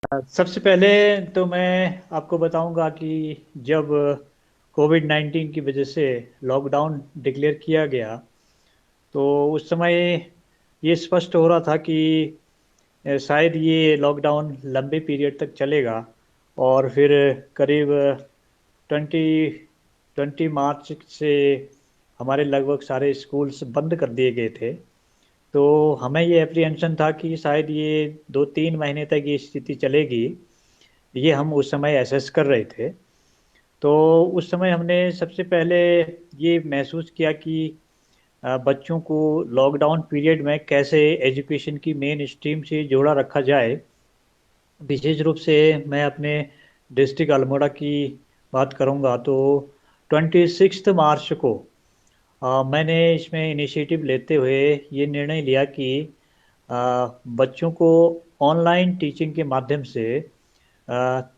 सबसे पहले तो मैं आपको बताऊंगा कि जब कोविड-19 की वजह से लॉकडाउन डिक्लेयर किया गया, तो उस समय ये स्पष्ट हो रहा था कि शायद ये लॉकडाउन लंबे पीरियड तक चलेगा। और फिर करीब 20 से हमारे लगभग सारे स्कूल्स बंद कर दिए गए थे। तो हमें ये एप्रीहेंशन था कि शायद ये 2-3 महीने तक ये स्थिति चलेगी। ये हम उस समय एसेस कर रहे थे। तो उस समय हमने सबसे पहले ये महसूस किया कि बच्चों को लॉकडाउन पीरियड में कैसे एजुकेशन की मेन स्ट्रीम से जोड़ा रखा जाए। विशेष रूप से मैं अपने डिस्ट्रिक्ट अल्मोड़ा की बात करूंगा, तो 26 मार्च को मैंने इसमें इनिशिएटिव लेते हुए ये निर्णय लिया कि बच्चों को ऑनलाइन टीचिंग के माध्यम से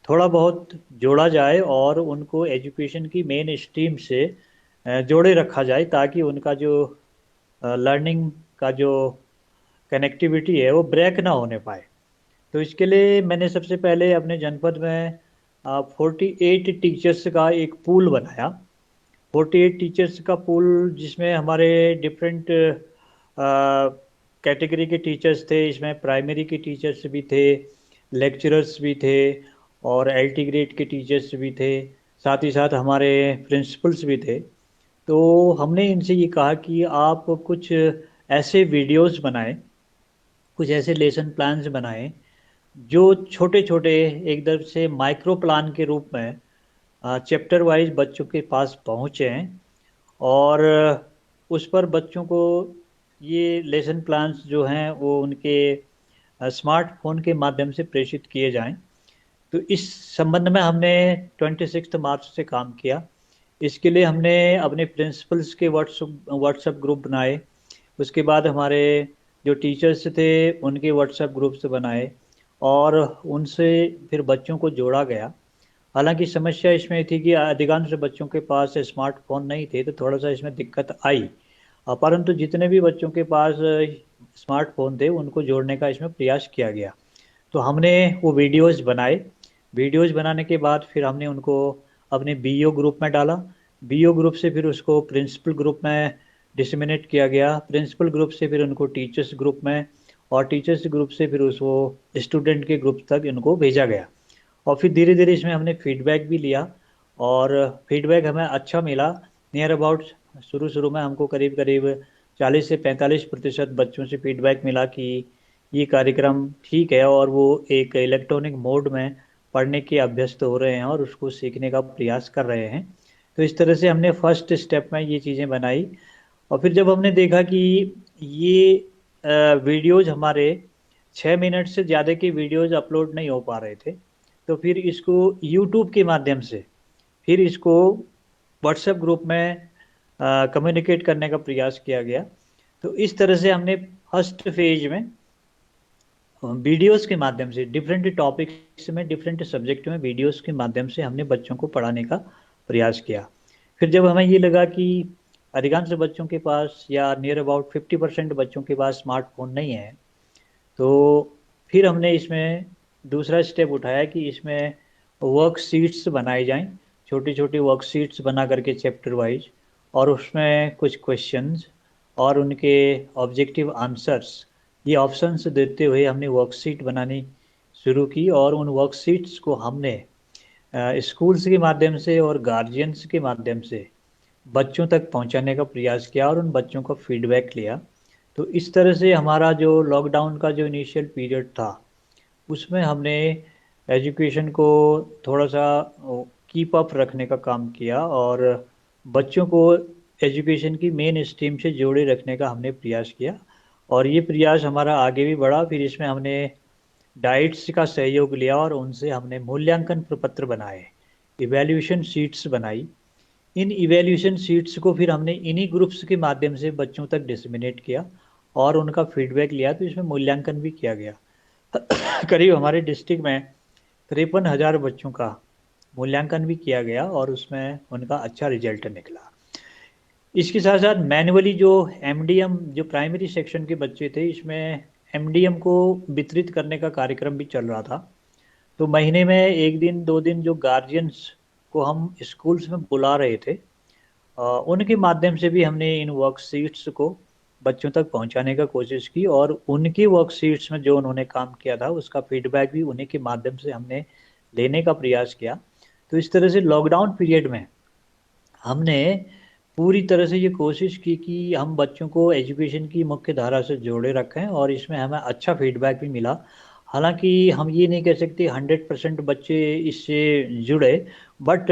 थोड़ा बहुत जोड़ा जाए और उनको एजुकेशन की मेन स्ट्रीम से जोड़े रखा जाए, ताकि उनका जो लर्निंग का जो कनेक्टिविटी है वो ब्रेक ना होने पाए। तो इसके लिए मैंने सबसे पहले अपने जनपद में 48 टीचर्स का एक पूल बनाया। 48 टीचर्स का पूल, जिसमें हमारे डिफरेंट कैटेगरी के टीचर्स थे। इसमें प्राइमरी के टीचर्स भी थे, लेक्चरर्स भी थे, और एलटी ग्रेड के टीचर्स भी थे। साथ ही साथ हमारे प्रिंसिपल्स भी थे। तो हमने इनसे ये कहा कि आप कुछ ऐसे वीडियोस बनाएं, कुछ ऐसे लेसन प्लान्स बनाएं जो छोटे छोटे एकदम से माइक्रो प्लान के रूप में चैप्टर वाइज बच्चों के पास पहुँचे, और उस पर बच्चों को ये लेसन प्लान्स जो हैं वो उनके स्मार्टफोन के माध्यम से प्रेषित किए जाएं। तो इस संबंध में हमने 26 मार्च से काम किया। इसके लिए हमने अपने प्रिंसिपल्स के व्हाट्सएप ग्रुप बनाए। उसके बाद हमारे जो टीचर्स थे उनके व्हाट्सएप ग्रुप्स बनाए, और उनसे फिर बच्चों को जोड़ा गया। हालांकि समस्या इसमें थी कि अधिकांश बच्चों के पास स्मार्टफोन नहीं थे, तो थोड़ा सा इसमें दिक्कत आई। परंतु जितने भी बच्चों के पास स्मार्टफोन थे उनको जोड़ने का इसमें प्रयास किया गया। तो हमने वो वीडियोस बनाए। वीडियोस बनाने के बाद फिर हमने उनको अपने बीओ ग्रुप में डाला। बीओ ग्रुप से फिर उसको प्रिंसिपल ग्रुप में डिसमिनेट किया गया। प्रिंसिपल ग्रुप से फिर उनको टीचर्स ग्रुप में, और टीचर्स ग्रुप से फिर उसको स्टूडेंट के ग्रुप तक इनको भेजा गया। और फिर धीरे धीरे इसमें हमने फीडबैक भी लिया, और फीडबैक हमें अच्छा मिला। नियर अबाउट शुरू शुरू में हमको करीब करीब 40 से 45% बच्चों से फीडबैक मिला कि ये कार्यक्रम ठीक है, और वो एक इलेक्ट्रॉनिक मोड में पढ़ने के अभ्यस्त हो रहे हैं और उसको सीखने का प्रयास कर रहे हैं। तो इस तरह से हमने फर्स्ट स्टेप में ये चीज़ें बनाई। और फिर जब हमने देखा कि ये वीडियोज हमारे 6 मिनट से ज़्यादा के वीडियोज अपलोड नहीं हो पा रहे थे, तो फिर इसको यूट्यूब के माध्यम से फिर इसको व्हाट्सएप ग्रुप में कम्युनिकेट करने का प्रयास किया गया। तो इस तरह से हमने फर्स्ट फेज में वीडियोस के माध्यम से डिफरेंट टॉपिक्स में, डिफरेंट सब्जेक्ट में वीडियोस के माध्यम से हमने बच्चों को पढ़ाने का प्रयास किया। फिर जब हमें ये लगा कि अधिकांश बच्चों के पास या नियर अबाउट 50% बच्चों के पास स्मार्टफोन नहीं है, तो फिर हमने इसमें दूसरा स्टेप उठाया कि इसमें वर्कशीट्स बनाई जाएं। छोटी छोटी वर्कशीट्स बना करके चैप्टर वाइज, और उसमें कुछ क्वेश्चंस और उनके ऑब्जेक्टिव आंसर्स, ये ऑप्शंस देते हुए हमने वर्कशीट बनानी शुरू की। और उन वर्कशीट्स को हमने स्कूल्स के माध्यम से और गार्जियंस के माध्यम से बच्चों तक पहुंचाने का प्रयास किया, और उन बच्चों का फीडबैक लिया। तो इस तरह से हमारा जो लॉकडाउन का जो इनिशियल पीरियड था, उसमें हमने एजुकेशन को थोड़ा सा कीप अप रखने का काम किया, और बच्चों को एजुकेशन की मेन स्ट्रीम से जोड़े रखने का हमने प्रयास किया। और ये प्रयास हमारा आगे भी बढ़ा। फिर इसमें हमने डाइट्स का सहयोग लिया, और उनसे हमने मूल्यांकन प्रपत्र बनाए, इवैल्यूएशन शीट्स बनाई। इन इवैल्यूएशन शीट्स को फिर हमने इन्हीं ग्रुप्स के माध्यम से बच्चों तक डिसमिनेट किया, और उनका फीडबैक लिया। तो इसमें मूल्यांकन भी किया गया। करीब हमारे डिस्ट्रिक्ट में 53,000 बच्चों का मूल्यांकन भी किया गया, और उसमें उनका अच्छा रिजल्ट निकला। इसके साथ साथ मैनुअली जो एमडीएम, जो प्राइमरी सेक्शन के बच्चे थे, इसमें एमडीएम को वितरित करने का कार्यक्रम भी चल रहा था। तो महीने में एक दिन 2 दिन जो गार्जियंस को हम स्कूल्स में बुला रहे थे, उनके माध्यम से भी हमने इन वर्कशीट्स को बच्चों तक पहुंचाने का कोशिश की, और उनकी वर्कशीट्स में जो उन्होंने काम किया था उसका फीडबैक भी उन्हीं के माध्यम से हमने लेने का प्रयास किया। तो इस तरह से लॉकडाउन पीरियड में हमने पूरी तरह से ये कोशिश की कि हम बच्चों को एजुकेशन की मुख्य धारा से जोड़े रखें, और इसमें हमें अच्छा फीडबैक भी मिला। हालांकि हम ये नहीं कह सकते 100% बच्चे इससे जुड़े, बट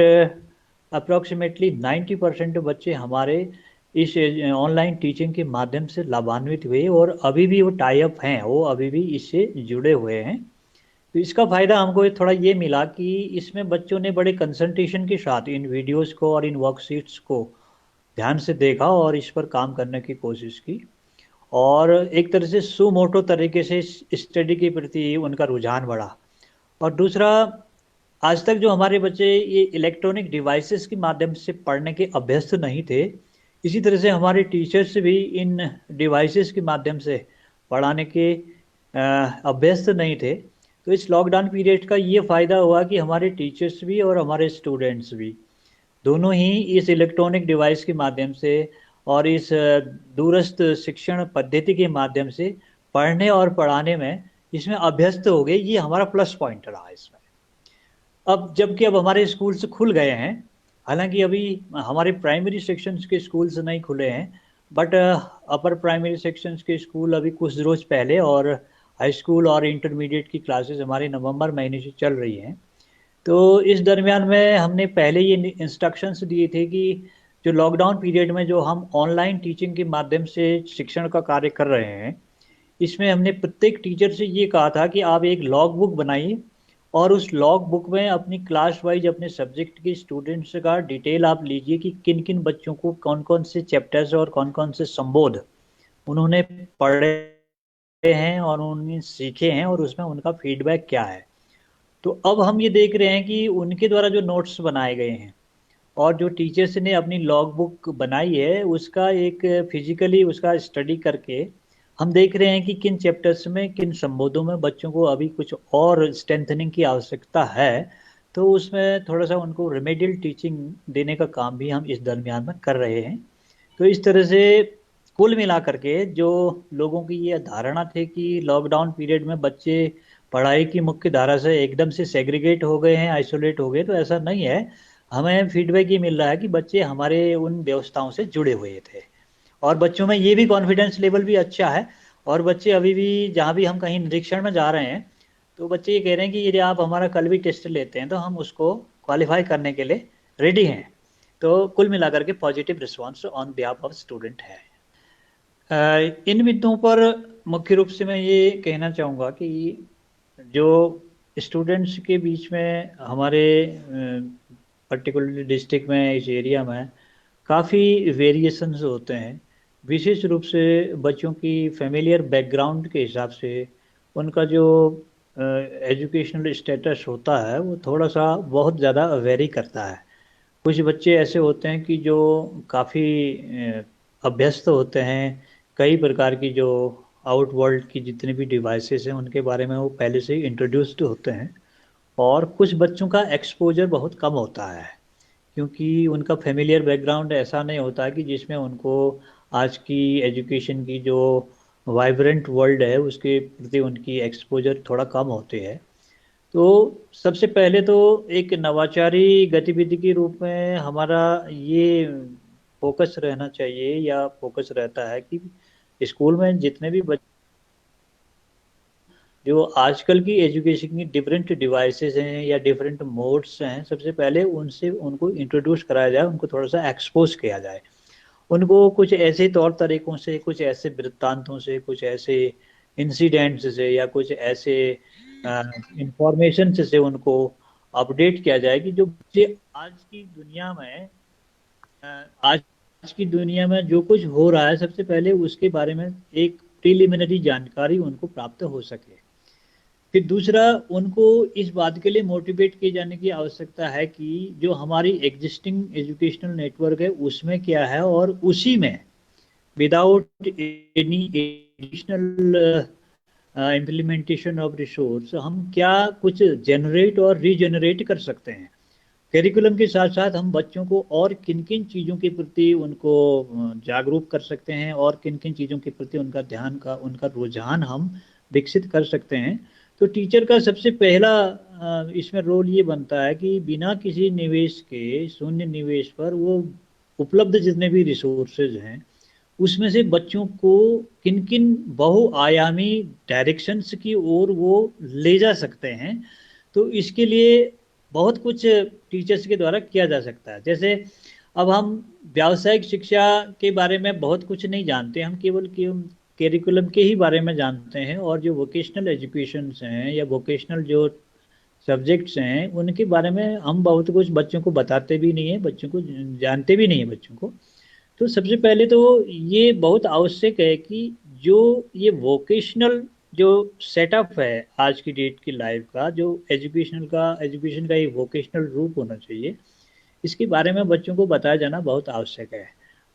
अप्रोक्सीमेटली 90% बच्चे हमारे इस ऑनलाइन टीचिंग के माध्यम से लाभान्वित हुए, और अभी भी वो टाई अप हैं, वो अभी भी इससे जुड़े हुए हैं। तो इसका फ़ायदा हमको थोड़ा ये मिला कि इसमें बच्चों ने बड़े कंसंट्रेशन के साथ इन वीडियोस को और इन वर्कशीट्स को ध्यान से देखा और इस पर काम करने की कोशिश की, और एक तरह से सुमोटो तरीके से स्टडी के प्रति उनका रुझान बढ़ा। और दूसरा, आज तक जो हमारे बच्चे ये इलेक्ट्रॉनिक डिवाइसेस के माध्यम से पढ़ने के अभ्यस्त नहीं थे, इसी तरह से हमारे टीचर्स भी इन डिवाइसेस के माध्यम से पढ़ाने के अभ्यस्त नहीं थे। तो इस लॉकडाउन पीरियड का ये फ़ायदा हुआ कि हमारे टीचर्स भी और हमारे स्टूडेंट्स भी दोनों ही इस इलेक्ट्रॉनिक डिवाइस के माध्यम से और इस दूरस्थ शिक्षण पद्धति के माध्यम से पढ़ने और पढ़ाने में इसमें अभ्यस्त हो गए। ये हमारा प्लस पॉइंट रहा इसमें। अब जबकि अब हमारे स्कूल्स खुल गए हैं, हालांकि अभी हमारे प्राइमरी सेक्शंस के स्कूल्स नहीं खुले हैं, बट अपर प्राइमरी सेक्शंस के स्कूल अभी कुछ रोज पहले, और हाई स्कूल और इंटरमीडिएट की क्लासेस हमारे नवंबर महीने से चल रही हैं। तो इस दरमियान में हमने पहले ये इंस्ट्रक्शंस दिए थे कि जो लॉकडाउन पीरियड में जो हम ऑनलाइन टीचिंग के माध्यम से शिक्षण का कार्य कर रहे हैं, इसमें हमने प्रत्येक टीचर से ये कहा था कि आप एक लॉग बुक बनाइए, और उस लॉग बुक में अपनी क्लास वाइज अपने सब्जेक्ट के स्टूडेंट्स का डिटेल आप लीजिए कि किन किन बच्चों को कौन कौन से चैप्टर्स और कौन कौन से संबोध उन्होंने पढ़े हैं और उन्होंने सीखे हैं, और उसमें उनका फीडबैक क्या है। तो अब हम ये देख रहे हैं कि उनके द्वारा जो नोट्स बनाए गए हैं और जो टीचर्स ने अपनी लॉग बुक बनाई है उसका एक फिजिकली उसका स्टडी करके हम देख रहे हैं कि किन चैप्टर्स में किन संबोधों में बच्चों को अभी कुछ और स्ट्रेंथनिंग की आवश्यकता है। तो उसमें थोड़ा सा उनको रिमेडियल टीचिंग देने का काम भी हम इस दरमियान में कर रहे हैं। तो इस तरह से कुल मिला करके जो लोगों की ये धारणा थी कि लॉकडाउन पीरियड में बच्चे पढ़ाई की मुख्य धारा से एकदम से सेग्रीगेट हो गए हैं, आइसोलेट हो गए, तो ऐसा नहीं है। हमें फीडबैक ये मिल रहा है कि बच्चे हमारे उन व्यवस्थाओं से जुड़े हुए थे, और बच्चों में ये भी कॉन्फिडेंस लेवल भी अच्छा है। और बच्चे अभी भी जहाँ भी हम कहीं निरीक्षण में जा रहे हैं, तो बच्चे ये कह रहे हैं कि यदि आप हमारा कल भी टेस्ट लेते हैं तो हम उसको क्वालिफाई करने के लिए रेडी हैं। तो कुल मिलाकर के positive response on behalf of student है। इन बिंदुओं पर मुख्य रूप से मैं ये कहना चाहूँगा कि जो स्टूडेंट्स के बीच में हमारे पर्टिकुलर डिस्ट्रिक्ट में, इस एरिया में काफ़ी वेरिएशंस होते हैं। विशेष रूप से बच्चों की फैमिलियर बैकग्राउंड के हिसाब से उनका जो एजुकेशनल स्टेटस होता है वो थोड़ा सा बहुत ज़्यादा वेरी करता है। कुछ बच्चे ऐसे होते हैं कि जो काफ़ी अभ्यस्त होते हैं, कई प्रकार की जो आउट वर्ल्ड की जितनी भी डिवाइसेस हैं उनके बारे में वो पहले से ही इंट्रोड्यूस्ड होते हैं। और कुछ बच्चों का एक्सपोजर बहुत कम होता है, क्योंकि उनका फेमिलियर बैकग्राउंड ऐसा नहीं होता कि जिसमें उनको आज की एजुकेशन की जो वाइब्रेंट वर्ल्ड है उसके प्रति उनकी एक्सपोजर थोड़ा कम होती है। तो सबसे पहले तो एक नवाचारी गतिविधि के रूप में हमारा ये फोकस रहना चाहिए, या फोकस रहता है कि स्कूल में जितने भी बच्चे जो आजकल की एजुकेशन की डिफरेंट डिवाइसेस हैं या डिफरेंट मोड्स हैं, सबसे पहले उनसे उनको इंट्रोड्यूस कराया जाए, उनको थोड़ा सा एक्सपोज किया जाए। उनको कुछ ऐसे तौर तरीकों से, कुछ ऐसे वृत्तांतों से, कुछ ऐसे इंसिडेंट्स से, या कुछ ऐसे इंफॉर्मेशन से उनको अपडेट किया जाए कि जो बच्चे आज की दुनिया में आज की दुनिया में जो कुछ हो रहा है सबसे पहले उसके बारे में एक प्रिलिमिनरी जानकारी उनको प्राप्त हो सके। फिर दूसरा, उनको इस बात के लिए मोटिवेट किए जाने की आवश्यकता है कि जो हमारी एग्जिस्टिंग एजुकेशनल नेटवर्क है उसमें क्या है, और उसी में without any additional implementation of resource हम क्या कुछ जनरेट और रीजनरेट कर सकते हैं। करिकुलम के साथ साथ हम बच्चों को और किन किन चीज़ों के प्रति उनको जागरूक कर सकते हैं और किन किन चीज़ों के प्रति उनका ध्यान का उनका रुझान हम विकसित कर सकते हैं। तो टीचर का सबसे पहला इसमें रोल ये बनता है कि बिना किसी निवेश के, शून्य निवेश पर, वो उपलब्ध जितने भी रिसोर्सेज हैं उसमें से बच्चों को किन किन बहुआयामी डायरेक्शंस की ओर वो ले जा सकते हैं। तो इसके लिए बहुत कुछ टीचर्स के द्वारा किया जा सकता है। जैसे अब हम व्यावसायिक शिक्षा के बारे में बहुत कुछ नहीं जानते, हम केवल करिकुलम के ही बारे में जानते हैं, और जो वोकेशनल एजुकेशंस हैं या वोकेशनल जो सब्जेक्ट्स हैं उनके बारे में हम बहुत कुछ बच्चों को बताते भी नहीं है, बच्चों को जानते भी नहीं है बच्चों को। तो सबसे पहले तो ये बहुत आवश्यक है कि जो ये वोकेशनल जो सेटअप है आज की डेट की लाइफ का, जो एजुकेशन का एक वोकेशनल रूप होना चाहिए, इसके बारे में बच्चों को बताया जाना बहुत आवश्यक है।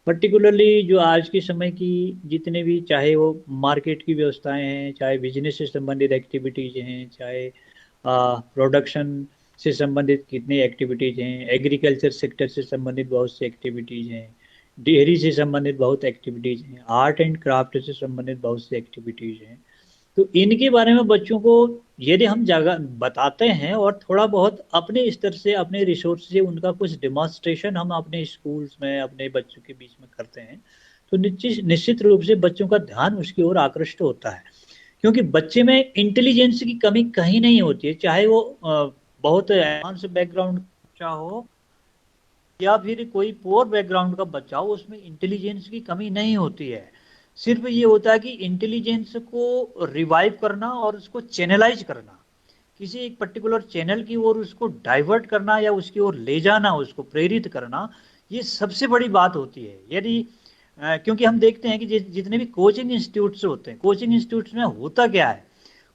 पर्टिकुलरली जो आज के समय की जितने भी, चाहे वो मार्केट की व्यवस्थाएं हैं, चाहे बिजनेस से संबंधित एक्टिविटीज़ हैं, चाहे प्रोडक्शन से संबंधित कितनी एक्टिविटीज़ हैं, एग्रीकल्चर सेक्टर से संबंधित बहुत सी एक्टिविटीज़ हैं, डेयरी से संबंधित बहुत एक्टिविटीज़ हैं, आर्ट एंड क्राफ्ट से संबंधित बहुत सी एक्टिविटीज़ हैं। तो इनके बारे में बच्चों को यदि हम जगह बताते हैं और थोड़ा बहुत अपने स्तर से, अपने रिसोर्स से उनका कुछ डिमॉन्स्ट्रेशन हम अपने स्कूल्स में अपने बच्चों के बीच में करते हैं, तो निश्चित निश्चित रूप से बच्चों का ध्यान उसकी ओर आकृष्ट होता है। क्योंकि बच्चे में इंटेलिजेंस की कमी कहीं नहीं होती है, चाहे वो बहुत एडवांस बैकग्राउंड बच्चा हो या फिर कोई पुअर बैकग्राउंड का बच्चा हो, उसमें इंटेलिजेंस की कमी नहीं होती है। सिर्फ ये होता है कि इंटेलिजेंस को रिवाइव करना और उसको चैनलाइज करना, किसी एक पर्टिकुलर चैनल की ओर उसको डाइवर्ट करना या उसकी ओर ले जाना, उसको प्रेरित करना, ये सबसे बड़ी बात होती है। यदि क्योंकि हम देखते हैं कि जितने भी कोचिंग इंस्टीट्यूट्स होते हैं, कोचिंग इंस्टीट्यूट्स में होता क्या है,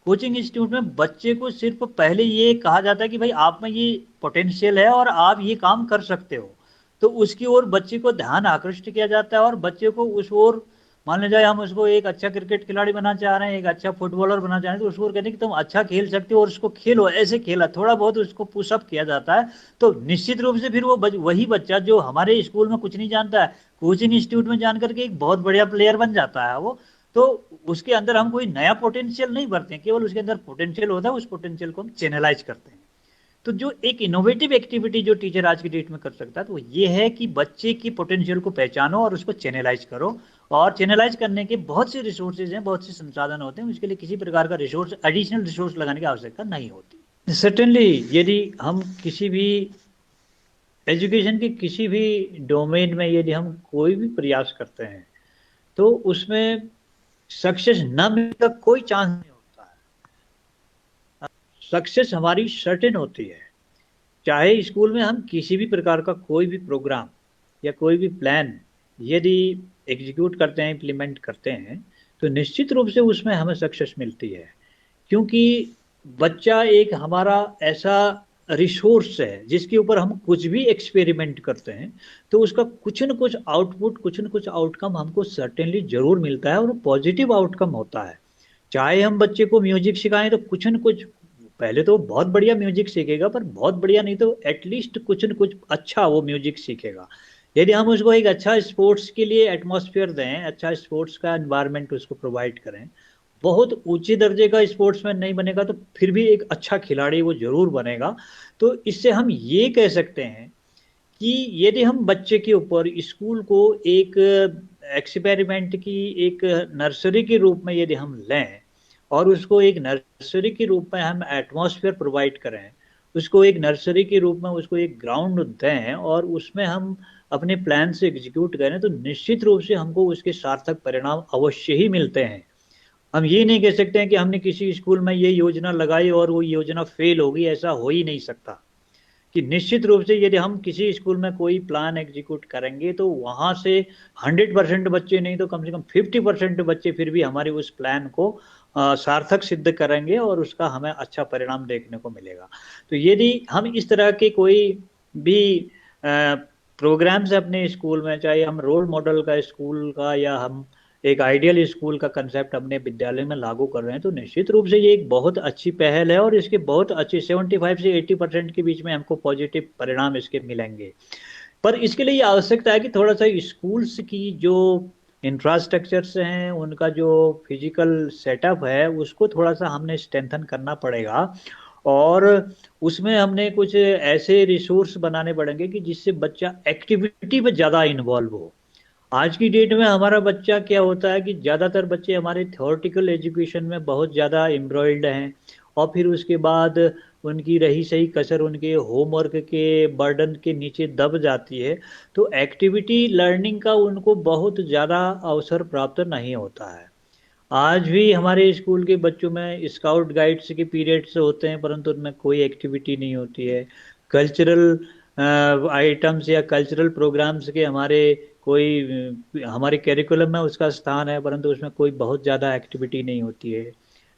कोचिंग इंस्टीट्यूट में बच्चे को सिर्फ पहले ये कहा जाता है कि भाई आप में ये पोटेंशियल है और आप ये काम कर सकते हो, तो उसकी ओर बच्चे को ध्यान आकृष्ट किया जाता है और बच्चे को उस ओर, मान लीजिए हम उसको एक अच्छा क्रिकेट खिलाड़ी बनाना चाह रहे हैं, एक अच्छा फुटबॉलर बनाना चाह रहे हैं, तो उसको कहते हैं कि तुम अच्छा खेल सकते हो और उसको खेलो, ऐसे खेला, थोड़ा बहुत उसको पुशअप किया जाता है। तो निश्चित रूप से फिर वो वही बच्चा जो हमारे स्कूल में कुछ नहीं जानता है, कोचिंग इंस्टीट्यूट में जान करके एक बहुत बढ़िया प्लेयर बन जाता है वो। तो उसके अंदर हम कोई नया पोटेंशियल नहीं भरते हैं, केवल उसके अंदर पोटेंशियल होता है, उस पोटेंशियल को हम चैनलाइज करते हैं। तो जो एक इनोवेटिव एक्टिविटी जो टीचर आज की डेट में कर सकता है, तो वो ये है कि बच्चे की पोटेंशियल को पहचानो और उसको चैनलाइज करो। और चैनलाइज करने के बहुत से रिसोर्सेज हैं, बहुत से संसाधन होते हैं, उसके लिए किसी प्रकार का रिसोर्स, एडिशनल रिसोर्स लगाने की आवश्यकता नहीं होती। सर्टेनली यदि हम किसी भी एजुकेशन के किसी भी डोमेन में यदि हम कोई भी प्रयास करते हैं, तो उसमें सक्सेस न मिलने का कोई चांस नहीं होता है। सक्सेस हमारी सर्टेन होती है। चाहे स्कूल में हम किसी भी प्रकार का कोई भी प्रोग्राम या कोई भी प्लान यदि एग्जीक्यूट करते हैं, इम्प्लीमेंट करते हैं, तो निश्चित रूप से उसमें हमें सक्सेस मिलती है। क्योंकि बच्चा एक हमारा ऐसा रिसोर्स है जिसके ऊपर हम कुछ भी एक्सपेरिमेंट करते हैं, तो उसका कुछ न कुछ आउटपुट, कुछ न कुछ आउटकम हमको सर्टेनली जरूर मिलता है और पॉजिटिव आउटकम होता है। चाहे हम बच्चे को म्यूजिक सिखाएं तो कुछ न कुछ, पहले तो बहुत बढ़िया म्यूजिक सीखेगा, पर बहुत बढ़िया नहीं तो एटलीस्ट कुछ न कुछ अच्छा वो म्यूजिक सीखेगा। यदि हम उसको एक अच्छा स्पोर्ट्स के लिए एटमॉस्फेयर दें, अच्छा स्पोर्ट्स का एनवायरनमेंट उसको प्रोवाइड करें, बहुत ऊंचे दर्जे का स्पोर्ट्समैन नहीं बनेगा तो फिर भी एक अच्छा खिलाड़ी वो जरूर बनेगा। तो इससे हम ये कह सकते हैं कि यदि हम बच्चे के ऊपर स्कूल को एक एक्सपेरिमेंट की एक नर्सरी के रूप में यदि हम लें और उसको एक नर्सरी के रूप में हम एटमॉस्फेयर प्रोवाइड करें, उसको एक नर्सरी के रूप में उसको एक ग्राउंड दें और उसमें हम अपने प्लान से एग्जीक्यूट करें, तो निश्चित रूप से हमको उसके सार्थक परिणाम अवश्य ही मिलते हैं। हम ये नहीं कह सकते हैं कि हमने किसी स्कूल में ये योजना लगाई और वो योजना फेल होगी, ऐसा हो ही नहीं सकता। कि निश्चित रूप से यदि हम किसी स्कूल में कोई प्लान एग्जीक्यूट करेंगे तो वहां से 100% बच्चे नहीं तो कम से कम 50% बच्चे फिर भी हमारे उस प्लान को सार्थक सिद्ध करेंगे और उसका हमें अच्छा परिणाम देखने को मिलेगा। तो यदि हम इस तरह के कोई भी प्रोग्राम्स अपने स्कूल में, चाहे हम रोल मॉडल का स्कूल का या हम एक आइडियल स्कूल का कंसेप्ट अपने विद्यालय में लागू कर रहे हैं, तो निश्चित रूप से ये एक बहुत अच्छी पहल है और इसके बहुत अच्छे 75 से 80% के बीच में हमको पॉजिटिव परिणाम इसके मिलेंगे। पर इसके लिए ये आवश्यकता है कि थोड़ा सा स्कूल्स की जो इंफ्रास्ट्रक्चर्स हैं, उनका जो फिजिकल सेटअप है, उसको थोड़ा सा हमने स्ट्रेंथन करना पड़ेगा। और उसमें हमने कुछ ऐसे रिसोर्स बनाने पड़ेंगे कि जिससे बच्चा एक्टिविटी में ज़्यादा इन्वॉल्व हो। आज की डेट में हमारा बच्चा क्या होता है कि ज़्यादातर बच्चे हमारे थ्योरेटिकल एजुकेशन में बहुत ज़्यादा एम्ब्रॉयल्ड हैं, और फिर उसके बाद उनकी रही सही कसर उनके होमवर्क के बर्डन के नीचे दब जाती है। तो एक्टिविटी लर्निंग का उनको बहुत ज़्यादा अवसर प्राप्त नहीं होता है। आज भी हमारे स्कूल के बच्चों में स्काउट गाइड्स के पीरियड्स होते हैं, परंतु उनमें कोई एक्टिविटी नहीं होती है। कल्चरल आइटम्स या कल्चरल प्रोग्राम्स के हमारे कोई हमारे कैरिकुलम में उसका स्थान है, परंतु उसमें कोई बहुत ज़्यादा एक्टिविटी नहीं होती है।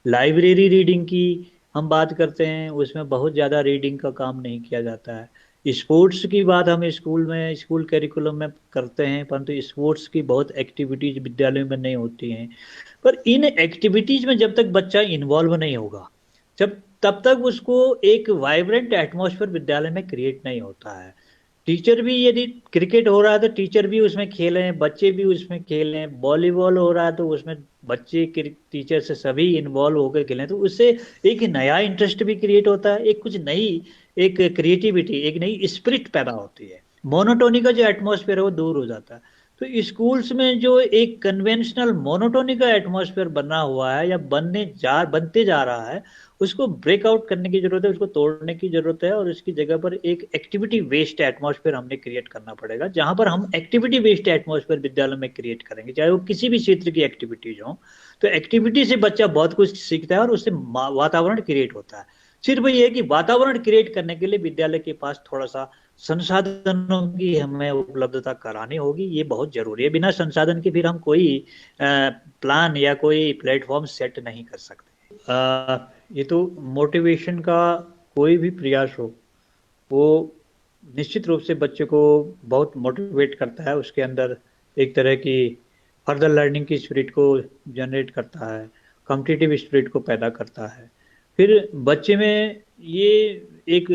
लाइब्रेरी रीडिंग की हम बात करते हैं, उसमें बहुत ज़्यादा रीडिंग का काम नहीं किया जाता है। स्पोर्ट्स की बात हम स्कूल में स्कूल कैरिकुलम में करते हैं, परंतु स्पोर्ट्स की बहुत एक्टिविटीज विद्यालयों में नहीं होती हैं। पर इन एक्टिविटीज में जब तक बच्चा इन्वॉल्व नहीं होगा, जब तब तक उसको एक वाइब्रेंट एटमॉस्फेयर विद्यालय में क्रिएट नहीं होता है। टीचर भी, यदि क्रिकेट हो रहा है तो टीचर भी उसमें खेलें, बच्चे भी उसमें खेलें, वॉलीबॉल हो रहा है तो उसमें बच्चे टीचर से सभी इन्वॉल्व होकर खेलें, तो उससे एक नया इंटरेस्ट भी क्रिएट होता है, एक कुछ नई एक क्रिएटिविटी, एक नई स्पिरिट पैदा होती है। मोनोटोनी का जो एटमॉस्फेयर है वो दूर हो जाता है। तो स्कूल्स में जो एक कन्वेंशनल मोनोटोनी का एटमॉस्फेयर बना हुआ है या बनते जा रहा है, उसको ब्रेकआउट करने की जरूरत है, उसको तोड़ने की जरूरत है, और इसकी जगह पर एक एक्टिविटी बेस्ड एटमॉस्फेयर हमने क्रिएट करना पड़ेगा, जहां पर हम एक्टिविटी बेस्ड एटमॉस्फेयर विद्यालय में क्रिएट करेंगे, चाहे वो किसी भी क्षेत्र की एक्टिविटीज हो। तो एक्टिविटी से बच्चा बहुत कुछ सीखता है और उससे वातावरण क्रिएट होता है। सिर्फ ये है कि वातावरण क्रिएट करने के लिए विद्यालय के पास थोड़ा सा संसाधनों की हमें उपलब्धता करानी होगी, ये बहुत जरूरी है। बिना संसाधन के फिर हम कोई प्लान या कोई प्लेटफॉर्म सेट नहीं कर सकते। ये तो मोटिवेशन का कोई भी प्रयास हो, वो निश्चित रूप से बच्चे को बहुत मोटिवेट करता है, उसके अंदर एक तरह की फर्दर लर्निंग की स्पिरिट को जनरेट करता है, कॉम्पिटिटिव स्पिरिट को पैदा करता है। फिर बच्चे में ये एक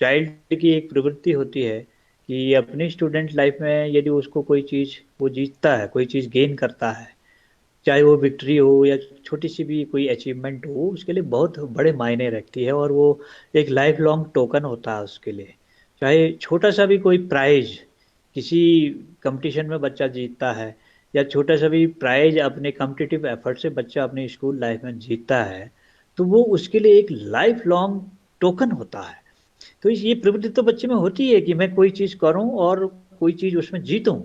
चाइल्ड की एक प्रवृत्ति होती है कि अपनी स्टूडेंट लाइफ में यदि उसको कोई चीज़ वो जीतता है, कोई चीज़ गेन करता है, चाहे वो विक्ट्री हो या छोटी सी भी कोई अचीवमेंट हो, उसके लिए बहुत बड़े मायने रखती है, और वो एक लाइफ लॉन्ग टोकन होता है उसके लिए। चाहे छोटा सा भी कोई प्राइज किसी कंपटीशन में बच्चा जीतता है, या छोटा सा भी प्राइज अपने कॉम्पिटिटिव एफर्ट से बच्चा अपनी स्कूल लाइफ में जीतता है, तो वो उसके लिए एक लाइफ लॉन्ग टोकन होता है। तो ये प्रवृत्ति तो बच्चे में होती है कि मैं कोई चीज़ करूं और कोई चीज़ उसमें जीतूं,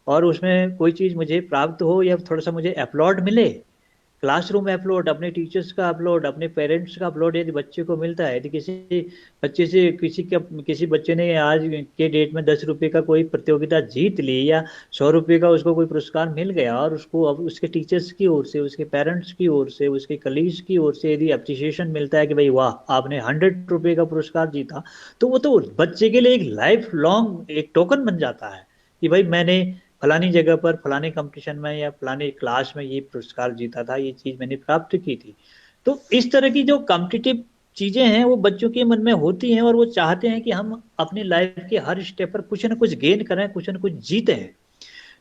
और उसमें कोई चीज़ मुझे प्राप्त हो या थोड़ा सा मुझे अपलॉड मिले। क्लासरूम अपलोड, अपने टीचर्स का अपलोड, अपने पेरेंट्स का अपलोड यदि बच्चे को मिलता है, यदि किसी बच्चे से किसी बच्चे ने आज के डेट में 10 रुपए का कोई प्रतियोगिता जीत ली, या 100 रुपए का उसको कोई पुरस्कार मिल गया, और उसको अब उसके टीचर्स की ओर से, उसके पेरेंट्स की ओर से, उसके कलीग्स की ओर से यदि अप्रिसिएशन मिलता है कि भाई वाह आपने 100 रुपए का पुरस्कार जीता, तो वो तो बच्चे के लिए एक लाइफ लॉन्ग एक टोकन बन जाता है कि भाई मैंने फलानी जगह पर फलाने कंपटीशन में या फलाने क्लास में ये पुरस्कार जीता था, ये चीज मैंने प्राप्त की थी। तो इस तरह की जो कॉम्पिटिटिव चीजें हैं वो बच्चों के मन में होती हैं, और वो चाहते हैं कि हम अपनी लाइफ के हर स्टेप पर कुछ ना कुछ गेन करें, कुछ ना कुछ जीते हैं।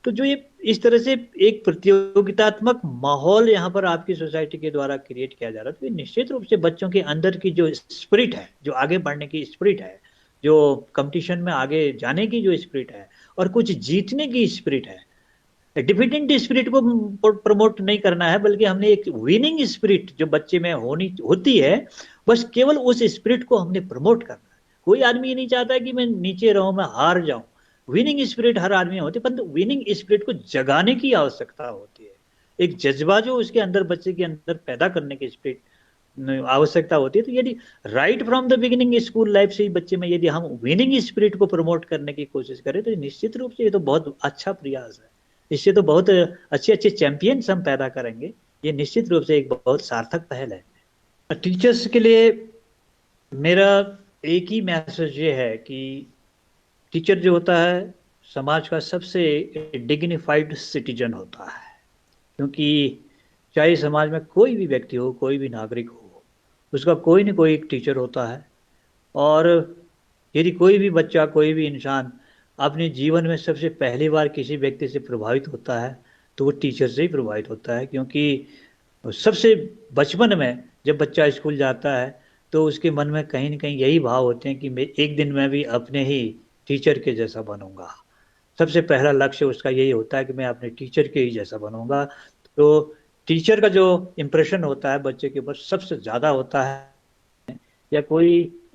तो जो ये इस तरह से एक प्रतियोगितात्मक माहौल यहाँ पर आपकी सोसाइटी के द्वारा क्रिएट किया जा रहा है, तो ये निश्चित रूप से बच्चों के अंदर की जो स्पिरिट है, जो आगे बढ़ने की स्पिरिट है, जो कंपटीशन में आगे जाने की जो स्पिरिट है, और कुछ जीतने की स्पिरिट है, डिफिडेंट स्पिरिट को प्रमोट नहीं करना है, बल्कि हमने एक विनिंग स्पिरिट जो बच्चे में होनी होती है, बस केवल उस स्पिरिट को हमने प्रमोट करना है। कोई आदमी ये नहीं चाहता कि मैं नीचे रहूं, मैं हार जाऊं। विनिंग स्पिरिट हर आदमी में होती है, परंतु विनिंग स्पिरिट को जगाने की आवश्यकता होती है। एक जज्बा जो उसके अंदर, बच्चे के अंदर पैदा करने की स्पिरिट आवश्यकता होती है। तो यदि right from the beginning school life से ही बच्चे में यदि हम विनिंग स्पिरिट को प्रमोट करने की कोशिश करें, तो निश्चित रूप से ये तो बहुत अच्छा प्रयास है। इससे तो बहुत अच्छे अच्छे चैंपियंस हम पैदा करेंगे। ये निश्चित रूप से एक बहुत सार्थक पहल है। टीचर्स के लिए मेरा एक ही मैसेज ये है कि टीचर जो होता है समाज का सबसे डिग्निफाइड सिटीजन होता है। क्योंकि चाहे समाज में कोई भी व्यक्ति हो, कोई भी नागरिक हो, उसका कोई न कोई एक टीचर होता है। और यदि कोई भी बच्चा, कोई भी इंसान अपने जीवन में सबसे पहली बार किसी व्यक्ति से प्रभावित होता है तो वो टीचर से ही प्रभावित होता है। क्योंकि सबसे बचपन में जब बच्चा स्कूल जाता है तो उसके मन में कहीं न कहीं यही भाव होते हैं कि मैं एक दिन मैं भी अपने ही टीचर के जैसा बनूंगा। सबसे पहला लक्ष्य उसका यही होता है कि मैं अपने टीचर के ही जैसा बनूंगा। तो टीचर का जो इम्प्रेशन होता है बच्चे के ऊपर सबसे ज़्यादा होता है। या कोई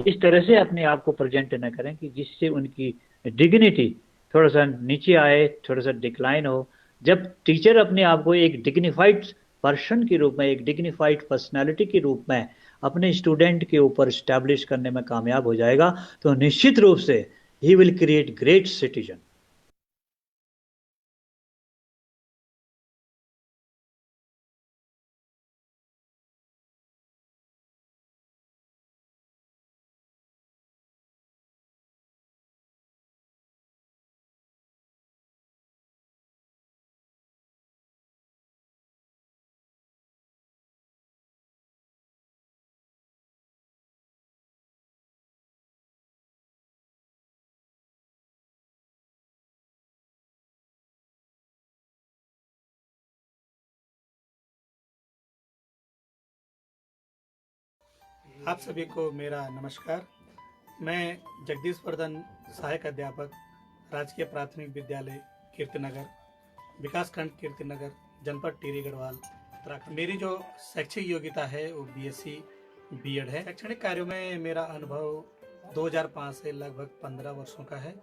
इस तरह से अपने आप को प्रेजेंट न करें कि जिससे उनकी डिग्निटी थोड़ा सा नीचे आए, थोड़ा सा डिक्लाइन हो। जब टीचर अपने आप को एक डिग्निफाइड पर्सन के रूप में, एक डिग्निफाइड पर्सनालिटी के रूप में अपने स्टूडेंट के ऊपर स्टैब्लिश करने में कामयाब हो जाएगा तो निश्चित रूप से he will create great citizen. आप सभी को मेरा नमस्कार। मैं जगदीश वर्धन, सहायक अध्यापक, राजकीय प्राथमिक विद्यालय कीर्तिनगर, विकास खंड कीर्तिनगर, जनपद टिहरी गढ़वाल, उत्तराखंड। मेरी जो शैक्षिक योग्यता है वो बीएससी बीएड है। शैक्षणिक कार्यों में मेरा अनुभव 2005 से लगभग 15 वर्षों का है।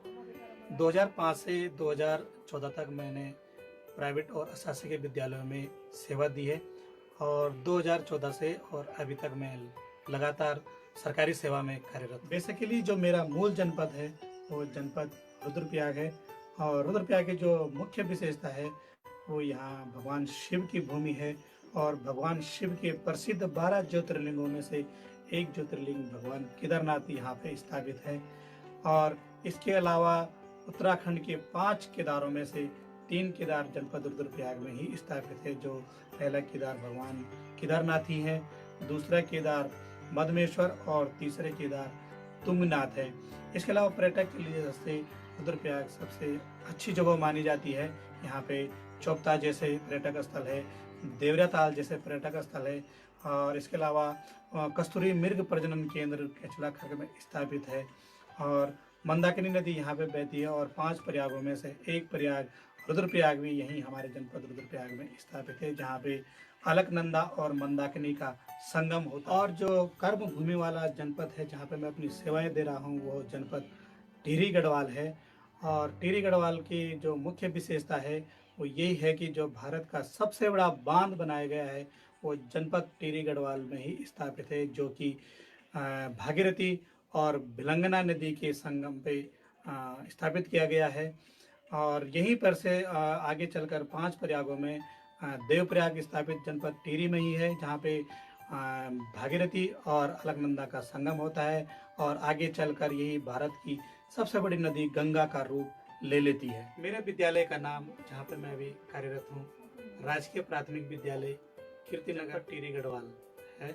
2005 से 2014 तक मैंने प्राइवेट और अशासकीय विद्यालयों में सेवा दी है और 2014 से और अभी तक मैं लगातार सरकारी सेवा में कार्यरत। बेसिकली जो मेरा मूल जनपद है वो जनपद रुद्रप्रयाग है और रुद्रप्रयाग की जो मुख्य विशेषता है वो यहाँ भगवान शिव की भूमि है और भगवान शिव के प्रसिद्ध 12 ज्योतिर्लिंगों में से एक ज्योतिर्लिंग भगवान केदारनाथ यहाँ पे स्थापित है। और इसके अलावा उत्तराखंड के 5 केदारों में से 3 केदार जनपद रुद्रप्रयाग में ही स्थापित है। जो पहला केदार भगवान केदारनाथ ही है, दूसरा केदार मधमेश्वर और तीसरे केदार तुंगनाथ है। इसके अलावा पर्यटक के लिए से रुद्रप्रयाग सबसे अच्छी जगह मानी जाती है। यहाँ पे चौपता जैसे पर्यटक स्थल है, देवरा ताल जैसे पर्यटक स्थल है और इसके अलावा कस्तूरी मृग प्रजनन केंद्र केचला खर्ग में स्थापित है और मंदाकिनी नदी यहाँ पे बहती है और 5 प्रयागों में से एक प्रयाग रुद्रप्रयाग भी यहीं हमारे जनपद रुद्रप्रयाग में स्थापित है, जहाँ पे अलकनंदा और मंदाकिनी का संगम होता है। और जो कर्म भूमि वाला जनपद है जहाँ पे मैं अपनी सेवाएं दे रहा हूँ वो जनपद टिहरी गढ़वाल है। और टिहरी गढ़वाल की जो मुख्य विशेषता है वो यही है कि जो भारत का सबसे बड़ा बांध बनाया गया है वो जनपद टिहरी गढ़वाल में ही स्थापित है, जो कि भागीरथी और भिलंगना नदी के संगम पे स्थापित किया गया है। और यहीं पर से आगे चलकर 5 प्रयागों में देवप्रयाग स्थापित जनपद टिहरी में ही है, जहाँ पे भागीरथी और अलकनंदा का संगम होता है और आगे चलकर यही भारत की सबसे बड़ी नदी गंगा का रूप ले लेती है। मेरे विद्यालय का नाम, जहाँ पे मैं अभी कार्यरत हूँ, राजकीय प्राथमिक विद्यालय कीर्तिनगर टिहरी गढ़वाल है।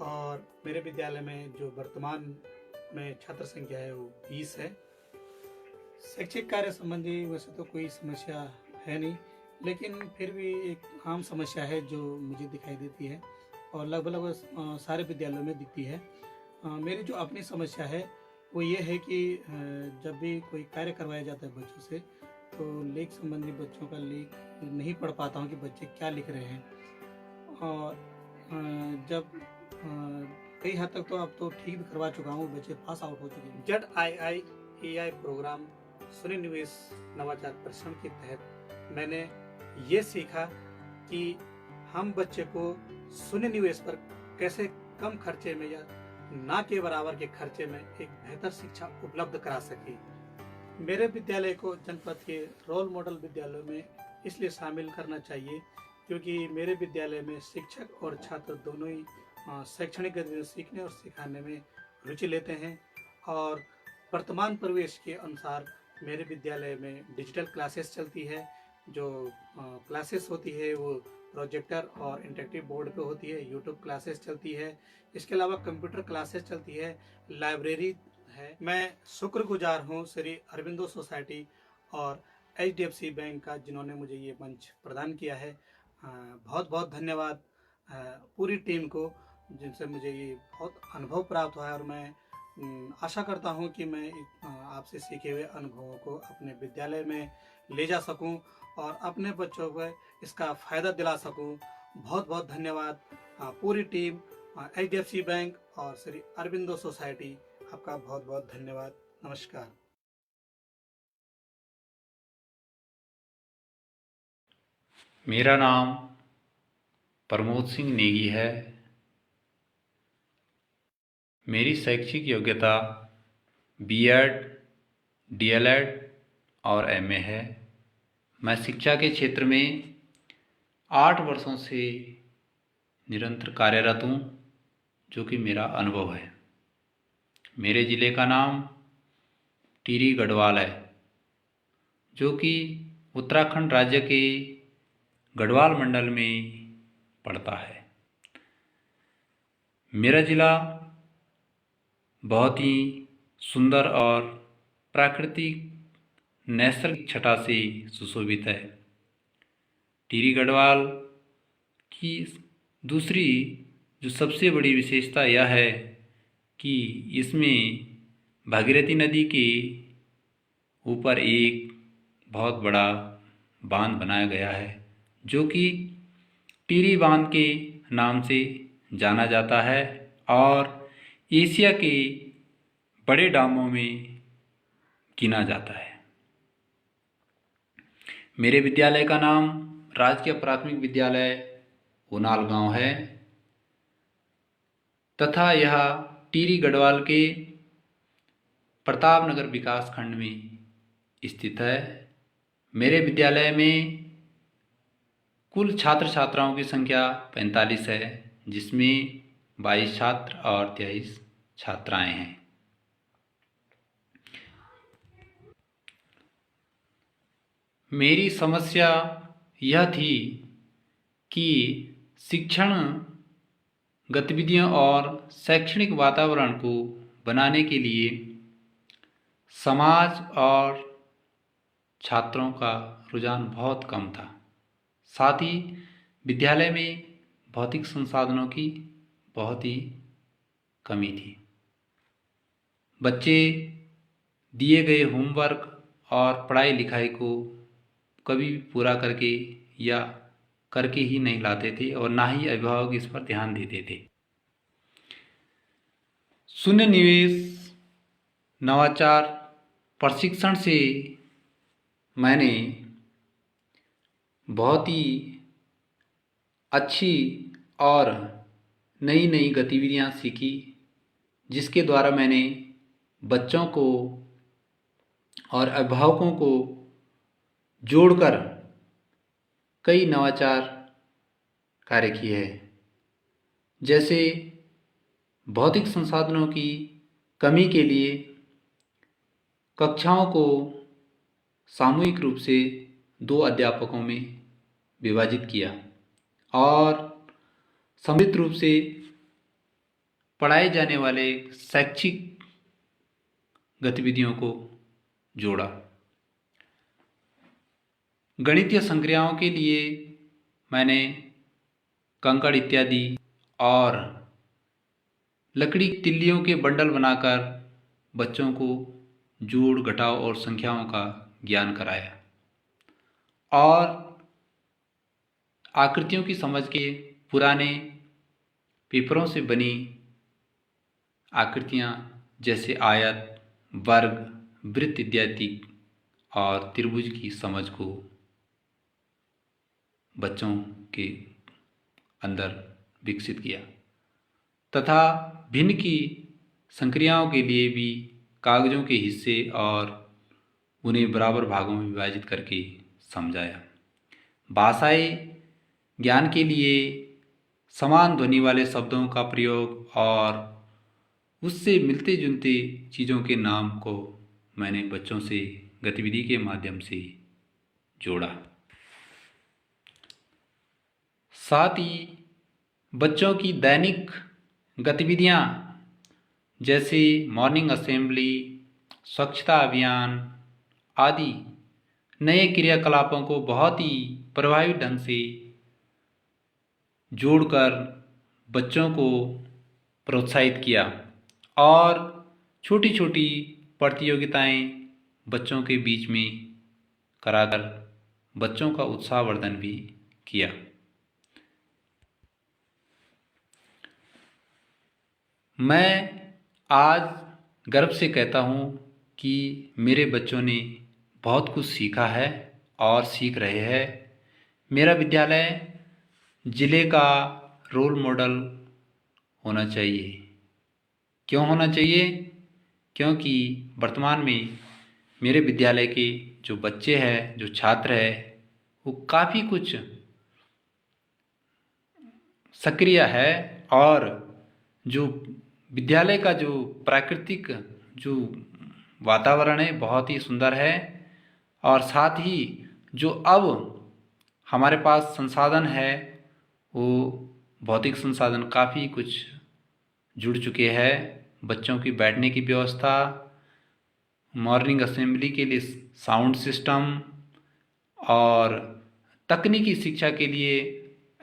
और मेरे विद्यालय में जो वर्तमान में छात्र संख्या है वो 20 है। शैक्षिक कार्य संबंधी वैसे तो कोई समस्या है नहीं, लेकिन फिर भी एक आम समस्या है जो मुझे दिखाई देती है और लगभग सारे विद्यालयों में दिखती है। मेरी जो अपनी समस्या है वो ये है कि जब भी कोई कार्य करवाया जाता है बच्चों से तो लेख संबंधी बच्चों का लेख नहीं पढ़ पाता हूँ कि बच्चे क्या लिख रहे हैं। और जब कई हद तक तो अब तो ठीक भी करवा चुका हूँ, बच्चे पास आउट हो चुके हैं। ZII प्रोग्राम शून्य निवेश नवाचार परिश्रम के तहत मैंने ये सीखा कि हम बच्चे को शून्य निवेश पर कैसे कम खर्चे में या ना के बराबर के खर्चे में एक बेहतर शिक्षा उपलब्ध करा सके। मेरे विद्यालय को जनपद के रोल मॉडल विद्यालयों में इसलिए शामिल करना चाहिए क्योंकि मेरे विद्यालय में शिक्षक और छात्र दोनों ही शैक्षणिक गतिविधियां सीखने और सिखाने में रुचि लेते हैं। और वर्तमान परिवेश के अनुसार मेरे विद्यालय में डिजिटल क्लासेस चलती है, जो क्लासेस होती है वो प्रोजेक्टर और इंटरेक्टिव बोर्ड पे होती है। यूट्यूब क्लासेस चलती है, इसके अलावा कंप्यूटर क्लासेस चलती है, लाइब्रेरी है। मैं शुक्रगुजार हूँ श्री अरविंदो सोसाइटी और HDFC बैंक का, जिन्होंने मुझे ये मंच प्रदान किया है। बहुत बहुत धन्यवाद पूरी टीम को, जिनसे मुझे ये बहुत अनुभव प्राप्त हुआ है। और मैं आशा करता हूँ कि मैं आपसे सीखे हुए अनुभवों को अपने विद्यालय में ले जा सकूं और अपने बच्चों को इसका फ़ायदा दिला सकूं। बहुत बहुत धन्यवाद पूरी टीम, HDFC बैंक और श्री अरविंदो सोसाइटी, आपका बहुत बहुत धन्यवाद। नमस्कार। मेरा नाम प्रमोद सिंह नेगी है। मेरी शैक्षिक योग्यता B.Ed, DLED और MA है। मैं शिक्षा के क्षेत्र में 8 वर्षों से निरंतर कार्यरत हूँ, जो कि मेरा अनुभव है। मेरे ज़िले का नाम टिहरी गढ़वाल है, जो कि उत्तराखंड राज्य के गढ़वाल मंडल में पड़ता है। मेरा ज़िला बहुत ही सुंदर और प्राकृतिक नैसर्गिक छटा से सुशोभित है। टिहरी गढ़वाल की दूसरी जो सबसे बड़ी विशेषता यह है कि इसमें भागीरथी नदी के ऊपर एक बहुत बड़ा बांध बनाया गया है, जो कि टिहरी बांध के नाम से जाना जाता है और एशिया के बड़े डैमों में गिना जाता है। मेरे विद्यालय का नाम राजकीय प्राथमिक विद्यालय उनाल गांव है तथा यह टिहरी गढ़वाल के प्रताप नगर विकास खंड में स्थित है। मेरे विद्यालय में कुल छात्र छात्राओं की संख्या 45 है, जिसमें 22 छात्र और 23 छात्राएं हैं। मेरी समस्या यह थी कि शिक्षण गतिविधियों और शैक्षणिक वातावरण को बनाने के लिए समाज और छात्रों का रुझान बहुत कम था। साथ ही विद्यालय में भौतिक संसाधनों की बहुत ही कमी थी। बच्चे दिए गए होमवर्क और पढ़ाई लिखाई को कभी भी पूरा करके या करके ही नहीं लाते थे और ना ही अभिभावक इस पर ध्यान देते थे। शून्य निवेश नवाचार प्रशिक्षण से मैंने बहुत ही अच्छी और नई नई गतिविधियां सीखी, जिसके द्वारा मैंने बच्चों को और अभिभावकों को जोड़कर कई नवाचार कार्य किए हैं। जैसे भौतिक संसाधनों की कमी के लिए कक्षाओं को सामूहिक रूप से 2 अध्यापकों में विभाजित किया और समृद्ध रूप से पढ़ाए जाने वाले शैक्षिक गतिविधियों को जोड़ा। गणितीय संक्रियाओं के लिए मैंने कंकड़ इत्यादि और लकड़ी की तिल्लियों के बंडल बनाकर बच्चों को जोड़ घटाव और संख्याओं का ज्ञान कराया और आकृतियों की समझ के पुराने पेपरों से बनी आकृतियाँ जैसे आयत, वर्ग, वृत्त इत्यादि और त्रिभुज की समझ को बच्चों के अंदर विकसित किया तथा भिन्न की संक्रियाओं के लिए भी कागजों के हिस्से और उन्हें बराबर भागों में विभाजित करके समझाया। भाषाई ज्ञान के लिए समान ध्वनि वाले शब्दों का प्रयोग और उससे मिलते जुलते चीज़ों के नाम को मैंने बच्चों से गतिविधि के माध्यम से जोड़ा। साथ ही बच्चों की दैनिक गतिविधियां जैसे मॉर्निंग असेंबली, स्वच्छता अभियान आदि नए क्रियाकलापों को बहुत ही प्रभावी ढंग से जोड़कर बच्चों को प्रोत्साहित किया और छोटी छोटी प्रतियोगिताएं बच्चों के बीच में कराकर बच्चों का उत्साहवर्धन भी किया। मैं आज गर्व से कहता हूँ कि मेरे बच्चों ने बहुत कुछ सीखा है और सीख रहे हैं। मेरा विद्यालय जिले का रोल मॉडल होना चाहिए। क्यों होना चाहिए? क्योंकि वर्तमान में मेरे विद्यालय के जो बच्चे हैं, जो छात्र हैं, वो काफ़ी कुछ सक्रिय है और जो विद्यालय का जो प्राकृतिक जो वातावरण है बहुत ही सुंदर है और साथ ही जो अब हमारे पास संसाधन है वो भौतिक संसाधन काफ़ी कुछ जुड़ चुके हैं। बच्चों की बैठने की व्यवस्था, मॉर्निंग असेंबली के लिए साउंड सिस्टम और तकनीकी शिक्षा के लिए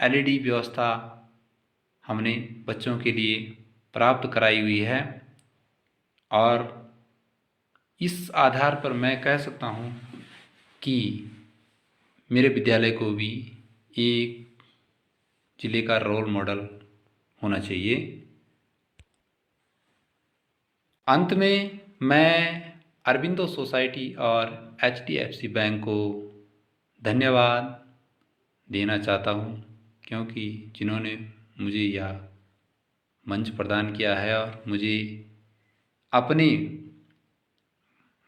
एलईडी व्यवस्था हमने बच्चों के लिए प्राप्त कराई हुई है और इस आधार पर मैं कह सकता हूँ कि मेरे विद्यालय को भी एक जिले का रोल मॉडल होना चाहिए। अंत में मैं अरबिंदो सोसाइटी और एचडीएफसी बैंक को धन्यवाद देना चाहता हूँ क्योंकि जिन्होंने मुझे यह मंच प्रदान किया है और मुझे अपनी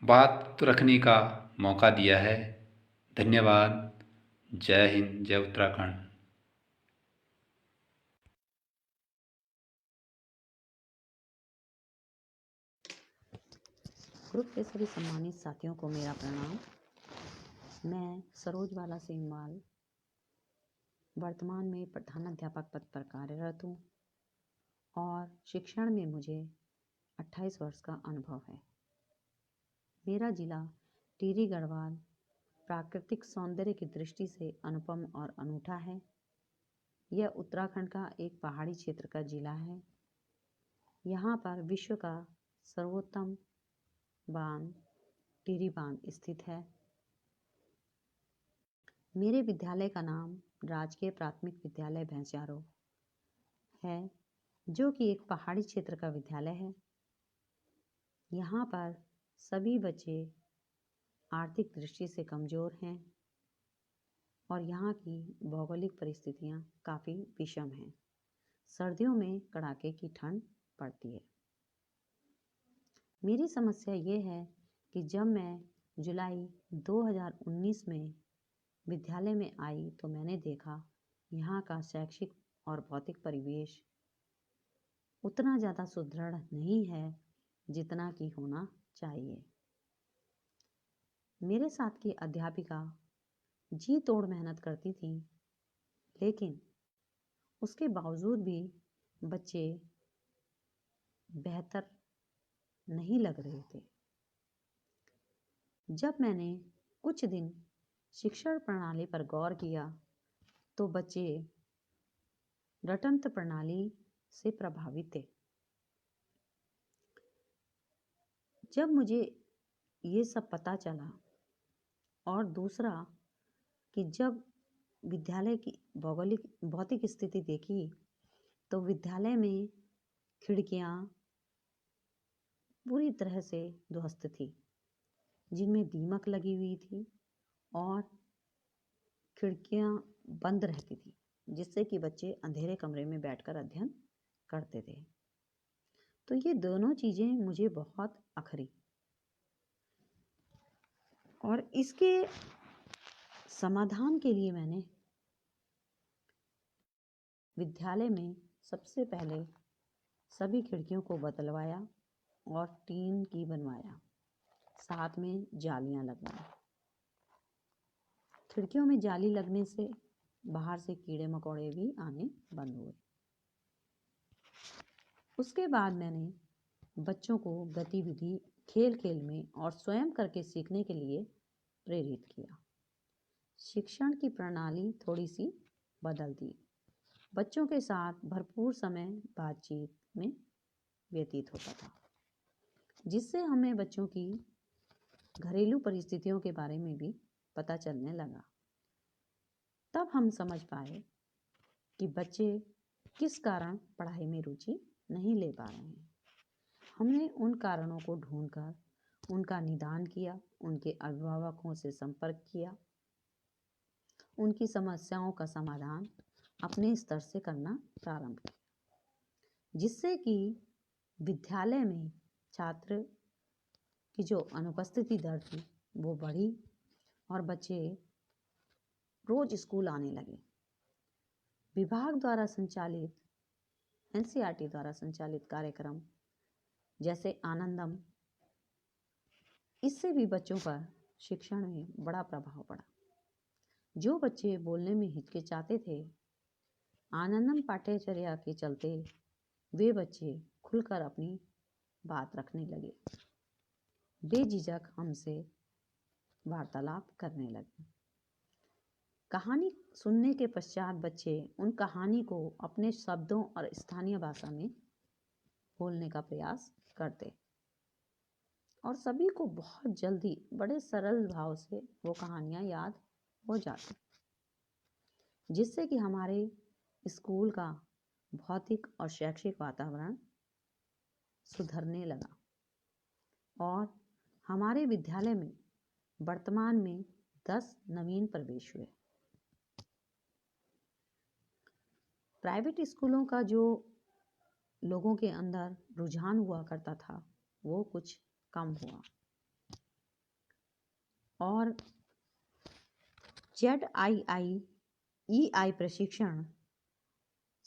बात रखने का मौका दिया है। धन्यवाद। जय हिंद, जय उत्तराखंड। ग्रुप के सभी सम्मानित साथियों को मेरा प्रणाम। मैं सरोजबाला सेमवाल वर्तमान में प्रधानाध्यापक पद पर कार्यरत हूँ और शिक्षण में मुझे 28 वर्ष का अनुभव है। मेरा जिला टिहरी गढ़वाल प्राकृतिक सौंदर्य की दृष्टि से अनुपम और अनूठा है। यह उत्तराखंड का एक पहाड़ी क्षेत्र का जिला है। यहाँ पर विश्व का सर्वोत्तम बांध टिहरी बांध स्थित है। मेरे विद्यालय का नाम राजकीय प्राथमिक विद्यालय भैंसियारो है, जो कि एक पहाड़ी क्षेत्र का विद्यालय है। यहाँ पर सभी बच्चे आर्थिक दृष्टि से कमज़ोर हैं और यहाँ की भौगोलिक परिस्थितियाँ काफ़ी विषम हैं। सर्दियों में कड़ाके की ठंड पड़ती है। मेरी समस्या ये है कि जब मैं जुलाई 2019 में विद्यालय में आई तो मैंने देखा यहाँ का शैक्षिक और भौतिक परिवेश उतना ज़्यादा सुदृढ़ नहीं है जितना कि होना चाहिए। मेरे साथ की अध्यापिका जी तोड़ मेहनत करती थी, लेकिन उसके बावजूद भी बच्चे बेहतर नहीं लग रहे थे। जब मैंने कुछ दिन शिक्षण प्रणाली पर गौर किया तो बच्चे रटंत्र प्रणाली से प्रभावित थे। जब मुझे ये सब पता चला और दूसरा कि जब विद्यालय की भौतिक स्थिति देखी तो विद्यालय में खिड़कियाँ पूरी तरह से ध्वस्त थी, जिनमें दीमक लगी हुई थी और खिड़कियाँ बंद रहती थी, जिससे कि बच्चे अंधेरे कमरे में बैठकर अध्ययन करते थे। तो ये दोनों चीज़ें मुझे बहुत अखरी और इसके समाधान के लिए मैंने विद्यालय में सबसे पहले सभी खिड़कियों को बदलवाया और टीन की बनवाया, साथ में जालियां लगवाई। खिड़कियों में जाली लगने से बाहर से कीड़े मकोड़े भी आने बंद हुए। उसके बाद मैंने बच्चों को गतिविधि खेल खेल में और स्वयं करके सीखने के लिए प्रेरित किया। शिक्षण की प्रणाली थोड़ी सी बदल दी। बच्चों के साथ भरपूर समय बातचीत में व्यतीत होता था, जिससे हमें बच्चों की घरेलू परिस्थितियों के बारे में भी पता चलने लगा। तब हम समझ पाए कि बच्चे किस कारण पढ़ाई में रुचि नहीं ले पा रहे हैं। हमने उन कारणों को ढूंढकर उनका निदान किया, उनके अभिभावकों से संपर्क किया, उनकी समस्याओं का समाधान अपने स्तर से करना प्रारंभ किया, जिससे कि विद्यालय में छात्र की जो अनुपस्थिति दर थी वो बढ़ी और बच्चे रोज स्कूल आने लगे। विभाग द्वारा संचालित एनसीईआरटी द्वारा संचालित कार्यक्रम जैसे आनंदम, इससे भी बच्चों पर शिक्षण में बड़ा प्रभाव पड़ा। जो बच्चे बोलने में हिचकिचाते थे, आनंदम पाठ्यचर्या के चलते वे बच्चे खुलकर अपनी बात रखने लगे, बेझिझक हमसे वार्तालाप करने लगे। कहानी सुनने के पश्चात बच्चे उन कहानी को अपने शब्दों और स्थानीय भाषा में बोलने का प्रयास करते और सभी को बहुत जल्दी बड़े सरल भाव से वो कहानियाँ याद हो जाती, जिससे कि हमारे स्कूल का भौतिक और शैक्षिक वातावरण सुधरने लगा और हमारे विद्यालय में वर्तमान में 10 नवीन प्रवेश हुए। प्राइवेट स्कूलों का जो लोगों के अंदर रुझान हुआ करता था वो कुछ कम हुआ और ZIIEI प्रशिक्षण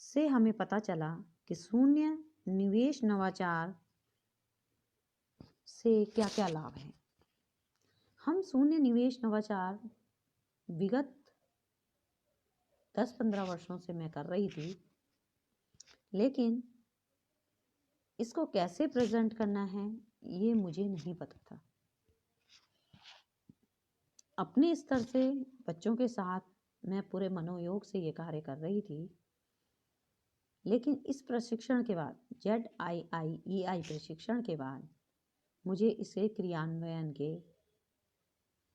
से हमें पता चला कि शून्य निवेश नवाचार से क्या क्या लाभ हैं। हम शून्य निवेश नवाचार विगत 10-15 वर्षों से मैं कर रही थी, लेकिन इसको कैसे प्रेजेंट करना है ये मुझे नहीं पता था। अपने स्तर से बच्चों के साथ मैं पूरे मनोयोग से ये कार्य कर रही थी, लेकिन इस प्रशिक्षण के बाद ZIIEI प्रशिक्षण के बाद मुझे इसे क्रियान्वयन के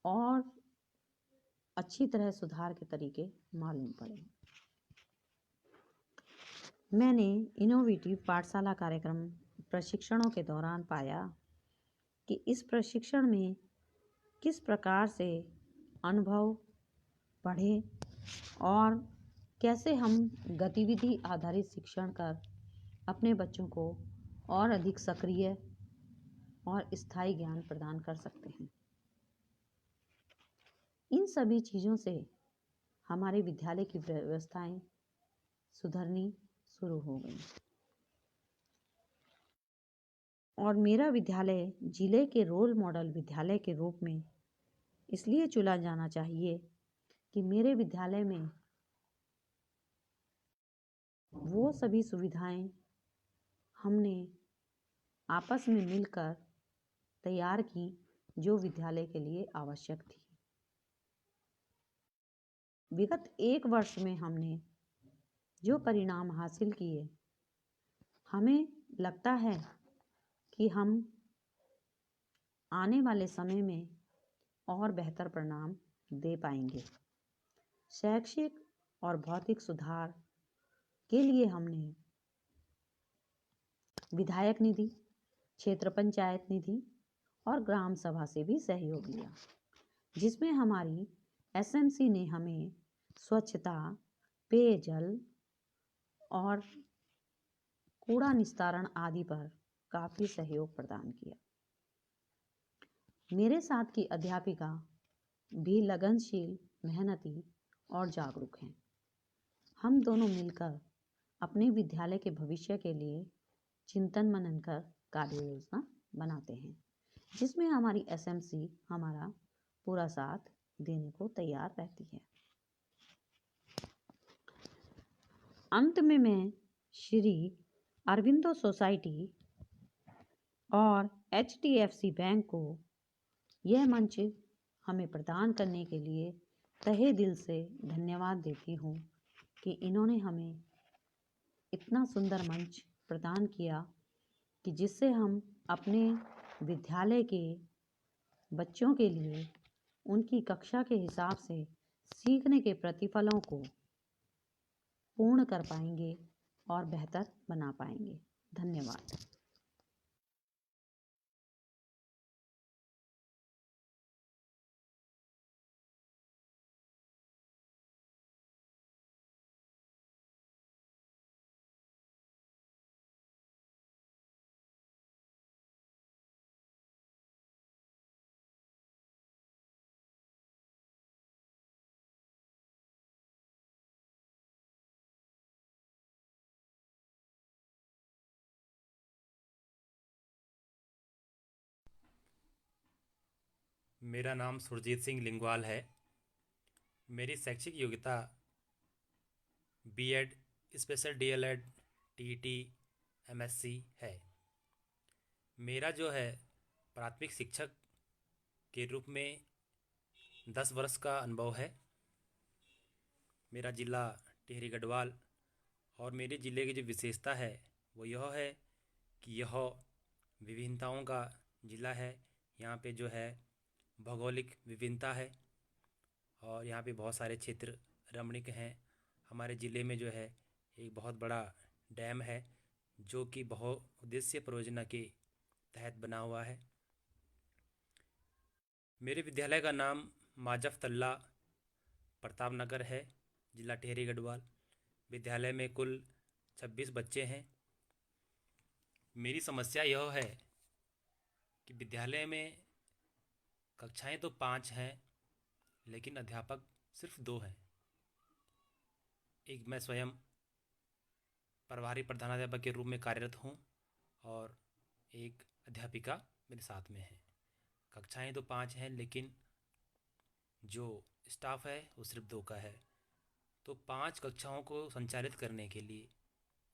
और अच्छी तरह सुधार के तरीके मालूम पड़े। मैंने इनोवेटिव पाठशाला कार्यक्रम प्रशिक्षणों के दौरान पाया कि इस प्रशिक्षण में किस प्रकार से अनुभव बढ़े और कैसे हम गतिविधि आधारित शिक्षण कर अपने बच्चों को और अधिक सक्रिय और स्थायी ज्ञान प्रदान कर सकते हैं। इन सभी चीज़ों से हमारे विद्यालय की व्यवस्थाएं सुधरनी शुरू हो गई और मेरा विद्यालय जिले के रोल मॉडल विद्यालय के रूप में इसलिए चुना जाना चाहिए कि मेरे विद्यालय में वो सभी सुविधाएं हमने आपस में मिलकर तैयार की जो विद्यालय के लिए आवश्यक थी। विगत 1 वर्ष में हमने जो परिणाम हासिल किए, हमें लगता है कि हम आने वाले समय में और बेहतर परिणाम दे पाएंगे। शैक्षिक और भौतिक सुधार के लिए हमने विधायक निधि, क्षेत्र पंचायत निधि और ग्राम सभा से भी सहयोग लिया, जिसमें हमारी SMC ने हमें स्वच्छता, पेयजल और कूड़ा निस्तारण आदि पर काफ़ी सहयोग प्रदान किया। मेरे साथ की अध्यापिका भी लगनशील, मेहनती और जागरूक हैं। हम दोनों मिलकर अपने विद्यालय के भविष्य के लिए चिंतन मनन कर कार्य योजना बनाते हैं, जिसमें हमारी SMC हमारा पूरा साथ देने को तैयार रहती है। अंत में मैं श्री अरविंदो सोसाइटी और HDFC बैंक को यह मंच हमें प्रदान करने के लिए तहे दिल से धन्यवाद देती हूँ कि इन्होंने हमें इतना सुंदर मंच प्रदान किया कि जिससे हम अपने विद्यालय के बच्चों के लिए उनकी कक्षा के हिसाब से सीखने के प्रतिफलों को पूर्ण कर पाएंगे और बेहतर बना पाएंगे। धन्यवाद। मेरा नाम सुरजीत सिंह लिंगवाल है। मेरी शैक्षिक योग्यता BEd, special DElEd, TET, MSc है। मेरा जो है प्राथमिक शिक्षक के रूप में 10 वर्ष का अनुभव है। मेरा ज़िला टिहरी गढ़वाल और मेरे ज़िले की जो विशेषता है वो यह है कि यह विभिन्नताओं का ज़िला है। यहाँ पे जो है भौगोलिक विभिन्नता है और यहाँ पे बहुत सारे क्षेत्र रमणीक हैं। हमारे ज़िले में जो है एक बहुत बड़ा डैम है जो कि बहुउद्देशीय परियोजना के तहत बना हुआ है। मेरे विद्यालय का नाम माजफ तल्ला प्रताप नगर है, ज़िला टिहरी गढ़वाल। विद्यालय में कुल 26 बच्चे हैं। मेरी समस्या यह है कि विद्यालय में कक्षाएं तो 5 हैं लेकिन अध्यापक सिर्फ 2 हैं। एक मैं स्वयं प्रभारी प्रधानाध्यापक के रूप में कार्यरत हूँ और एक अध्यापिका मेरे साथ में है। कक्षाएं तो 5 हैं लेकिन जो स्टाफ है वो सिर्फ 2 का है। तो 5 कक्षाओं को संचालित करने के लिए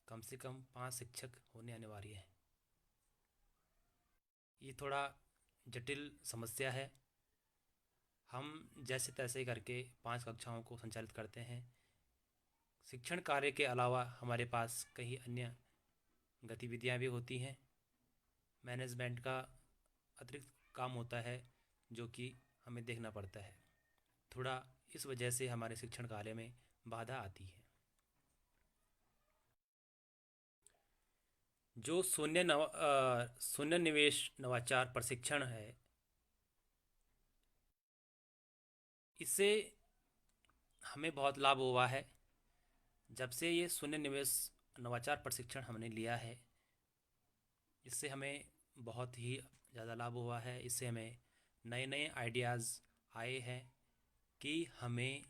कम से कम 5 शिक्षक होने अनिवार्य हैं। ये थोड़ा जटिल समस्या है। हम जैसे तैसे करके 5 कक्षाओं को संचालित करते हैं। शिक्षण कार्य के अलावा हमारे पास कई अन्य गतिविधियां भी होती हैं। मैनेजमेंट का अतिरिक्त काम होता है जो कि हमें देखना पड़ता है। थोड़ा इस वजह से हमारे शिक्षण कार्य में बाधा आती है। जो शून्य निवेश नवाचार प्रशिक्षण है, इससे हमें बहुत लाभ हुआ है। जब से ये शून्य निवेश नवाचार प्रशिक्षण हमने लिया है, इससे हमें बहुत ही ज़्यादा लाभ हुआ है। इससे हमें नए नए आइडियाज़ आए हैं कि हमें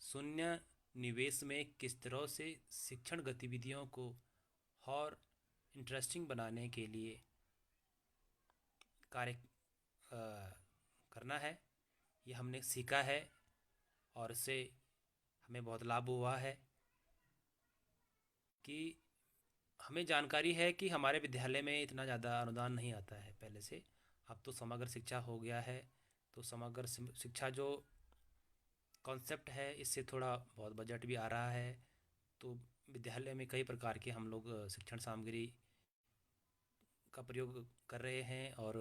शून्य निवेश में किस तरह से शिक्षण गतिविधियों को और इंटरेस्टिंग बनाने के लिए कार्य करना है। ये हमने सीखा है और इससे हमें बहुत लाभ हुआ है कि हमें जानकारी है कि हमारे विद्यालय में इतना ज़्यादा अनुदान नहीं आता है पहले से। अब तो समग्र शिक्षा हो गया है, तो समग्र शिक्षा जो कॉन्सेप्ट है इससे थोड़ा बहुत बजट भी आ रहा है। तो विद्यालय में कई प्रकार के हम लोग शिक्षण सामग्री का प्रयोग कर रहे हैं और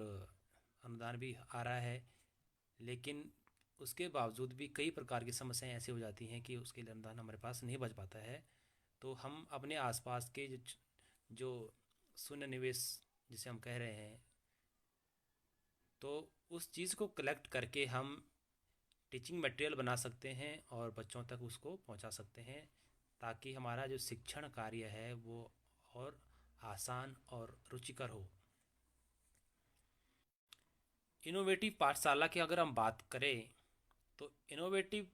अनुदान भी आ रहा है। लेकिन उसके बावजूद भी कई प्रकार की समस्याएं ऐसी हो जाती हैं कि उसके लिए अनुदान हमारे पास नहीं बच पाता है। तो हम अपने आसपास के जो शून्य निवेश जिसे हम कह रहे हैं, तो उस चीज़ को कलेक्ट करके हम टीचिंग मटेरियल बना सकते हैं और बच्चों तक उसको पहुंचा सकते हैं ताकि हमारा जो शिक्षण कार्य है वो और आसान और रुचिकर हो। इनोवेटिव पाठशाला की अगर हम बात करें तो इनोवेटिव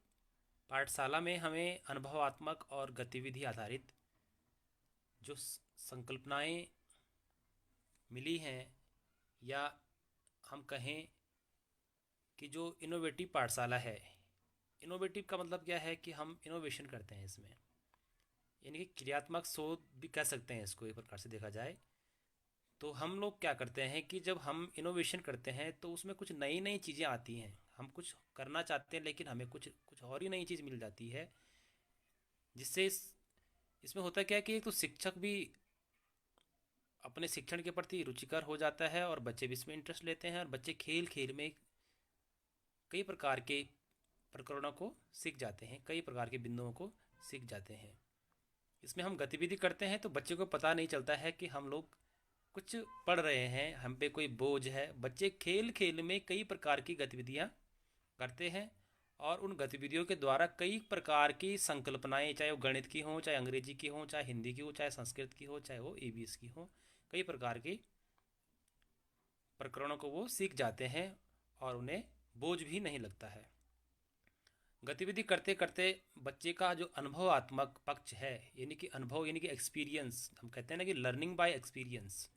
पाठशाला में हमें अनुभवात्मक और गतिविधि आधारित जो संकल्पनाएं मिली हैं, या हम कहें कि जो इनोवेटिव पाठशाला है, इनोवेटिव का मतलब क्या है कि हम इनोवेशन करते हैं इसमें। यानी कि क्रियात्मक शोध भी कह सकते हैं इसको, एक प्रकार से देखा जाए तो। हम लोग क्या करते हैं कि जब हम इनोवेशन करते हैं तो उसमें कुछ नई नई चीज़ें आती हैं। हम कुछ करना चाहते हैं लेकिन हमें कुछ कुछ और ही नई चीज़ मिल जाती है, जिससे इसमें होता क्या है कि एक तो शिक्षक भी अपने शिक्षण के प्रति रुचिकर हो जाता है और बच्चे भी इसमें इंटरेस्ट लेते हैं, और बच्चे खेल खेल में कई प्रकार के प्रकरणों को सीख जाते हैं, कई प्रकार के बिंदुओं को सीख जाते हैं। इसमें हम गतिविधि करते हैं तो बच्चे को पता नहीं चलता है कि हम लोग कुछ पढ़ रहे हैं, हम पे कोई बोझ है। बच्चे खेल खेल में कई प्रकार की गतिविधियाँ करते हैं, और उन गतिविधियों के द्वारा कई प्रकार की संकल्पनाएं, चाहे वो गणित की हों, चाहे अंग्रेजी की हों, चाहे हिंदी की हो, चाहे संस्कृत की हो, चाहे वो ईवीएस की हो, कई प्रकार के प्रकरणों को वो सीख जाते हैं और उन्हें बोझ भी नहीं लगता है। गतिविधि करते करते बच्चे का जो अनुभवात्मक पक्ष है, यानी कि अनुभव यानी कि एक्सपीरियंस, हम कहते हैं ना कि लर्निंग बाय एक्सपीरियंस,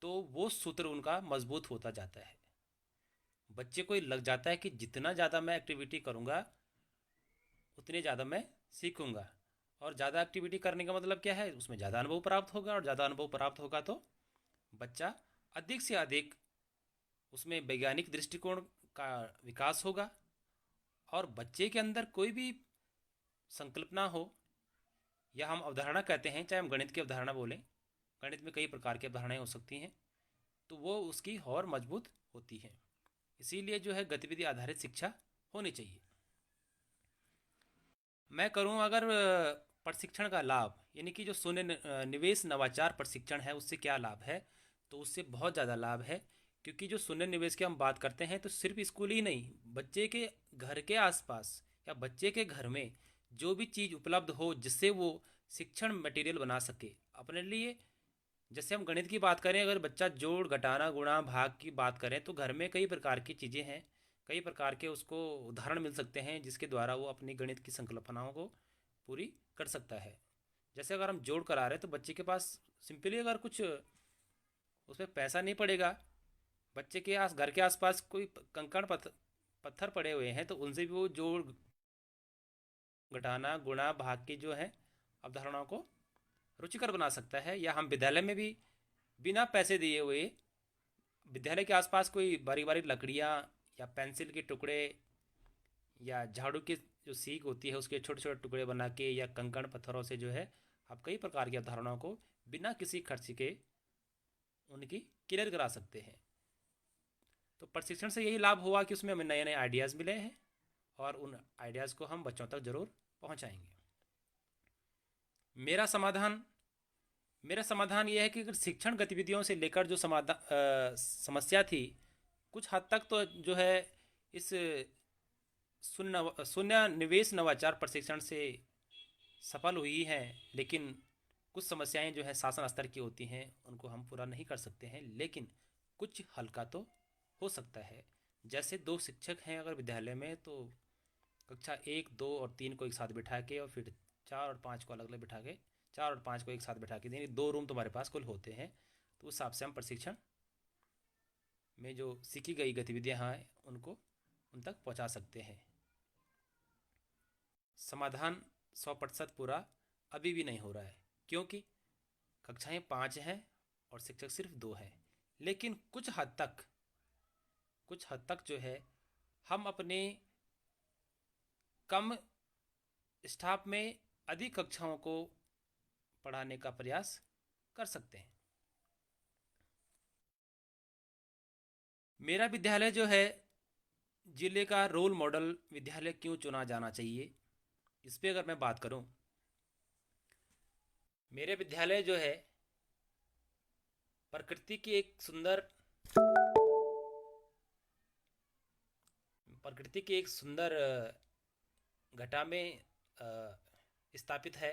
तो वो सूत्र उनका मजबूत होता जाता है। बच्चे को लग जाता है कि जितना ज़्यादा मैं एक्टिविटी करूँगा उतने ज़्यादा मैं सीखूँगा, और ज़्यादा एक्टिविटी करने का मतलब क्या है, उसमें ज़्यादा अनुभव प्राप्त होगा, और ज़्यादा अनुभव प्राप्त होगा तो बच्चा अधिक से अधिक उसमें वैज्ञानिक दृष्टिकोण का विकास होगा। और बच्चे के अंदर कोई भी संकल्पना हो, या हम अवधारणा कहते हैं, चाहे हम गणित की अवधारणा बोलें, गणित में कई प्रकार की अवधारणाएं हो सकती हैं, तो वो उसकी और मजबूत होती हैं। इसीलिए जो है गतिविधि आधारित शिक्षा होनी चाहिए। मैं करूं अगर प्रशिक्षण का लाभ, यानी कि जो शून्य निवेश नवाचार प्रशिक्षण है, उससे क्या लाभ है, तो उससे बहुत ज़्यादा लाभ है। क्योंकि जो शून्य निवेश की हम बात करते हैं तो सिर्फ स्कूल ही नहीं, बच्चे के घर के आसपास या बच्चे के घर में जो भी चीज़ उपलब्ध हो जिससे वो शिक्षण मटेरियल बना सके अपने लिए। जैसे हम गणित की बात करें, अगर बच्चा जोड़ घटाना गुणा भाग की बात करें तो घर में कई प्रकार की चीज़ें हैं, कई प्रकार के उसको उदाहरण मिल सकते हैं जिसके द्वारा वो अपनी गणित की संकल्पनाओं को पूरी कर सकता है। जैसे अगर हम जोड़ करा रहे हैं तो बच्चे के पास सिंपली अगर कुछ उसमें पैसा नहीं पड़ेगा, बच्चे के घर के आसपास कोई कंकड़ पत्थर पड़े हुए हैं तो उनसे भी वो जोड़ घटाना गुणा भाग की जो है अवधारणाओं को रुचिकर बना सकता है। या हम विद्यालय में भी बिना पैसे दिए हुए विद्यालय के आसपास कोई बारीक बारीक लकड़ियाँ या पेंसिल के टुकड़े या झाड़ू की जो सीख होती है उसके छोटे छोटे टुकड़े बना के, या कंकड़ पत्थरों से जो है आप कई प्रकार की अवधारणाओं को बिना किसी खर्च के उनकी क्लियर करा सकते हैं। तो प्रशिक्षण से यही लाभ हुआ कि उसमें हमें नए नए आइडियाज़ मिले हैं, और उन आइडियाज़ को हम बच्चों तक ज़रूर पहुंचाएंगे। मेरा समाधान मेरा समाधान ये है कि अगर शिक्षण गतिविधियों से लेकर जो समस्या थी, कुछ हद तक तो जो है इस शून्य शून्य निवेश नवाचार प्रशिक्षण से सफल हुई हैं। लेकिन कुछ समस्याएं जो है शासन स्तर की होती हैं, उनको हम पूरा नहीं कर सकते हैं, लेकिन कुछ हल्का तो हो सकता है। जैसे दो शिक्षक हैं अगर विद्यालय में, तो कक्षा 1, 2 और 3 को एक साथ बिठा के, और फिर 4 और 5 को अलग अलग बिठा के, 4 और 5 को एक साथ बिठा के, यानी 2 रूम तुम्हारे पास कुल होते हैं, तो उस हिसाब से हम प्रशिक्षण में जो सीखी गई गतिविधियाँ हैं उनको उन तक पहुँचा सकते हैं। समाधान 100% पूरा अभी भी नहीं हो रहा है, क्योंकि कक्षाएं 5 हैं और शिक्षक सिर्फ 2 हैं। लेकिन कुछ हद तक जो है हम अपने कम स्टाफ में अधिक कक्षाओं को पढ़ाने का प्रयास कर सकते हैं। मेरा विद्यालय जो है जिले का रोल मॉडल विद्यालय क्यों चुना जाना चाहिए, इस पे अगर मैं बात करूं, मेरे विद्यालय जो है प्रकृति की एक सुंदर घटा में स्थापित है।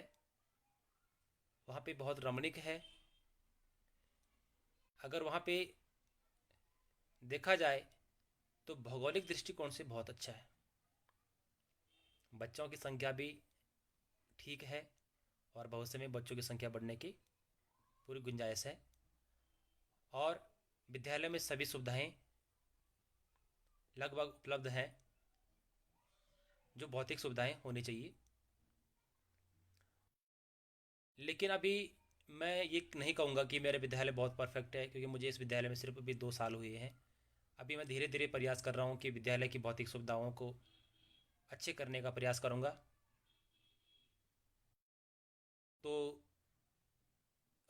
वहाँ पे बहुत रमणीक है। अगर वहाँ पे देखा जाए तो भौगोलिक दृष्टिकोण से बहुत अच्छा है। बच्चों की संख्या भी ठीक है, और भविष्य में बच्चों की संख्या बढ़ने की पूरी गुंजाइश है। और विद्यालय में सभी सुविधाएं लगभग उपलब्ध हैं, जो भौतिक सुविधाएं होनी चाहिए। लेकिन अभी मैं ये नहीं कहूँगा कि मेरे विद्यालय बहुत परफेक्ट है, क्योंकि मुझे इस विद्यालय में सिर्फ अभी 2 साल हुए हैं। अभी मैं धीरे धीरे प्रयास कर रहा हूँ कि विद्यालय की भौतिक सुविधाओं को अच्छे करने का प्रयास करूँगा। तो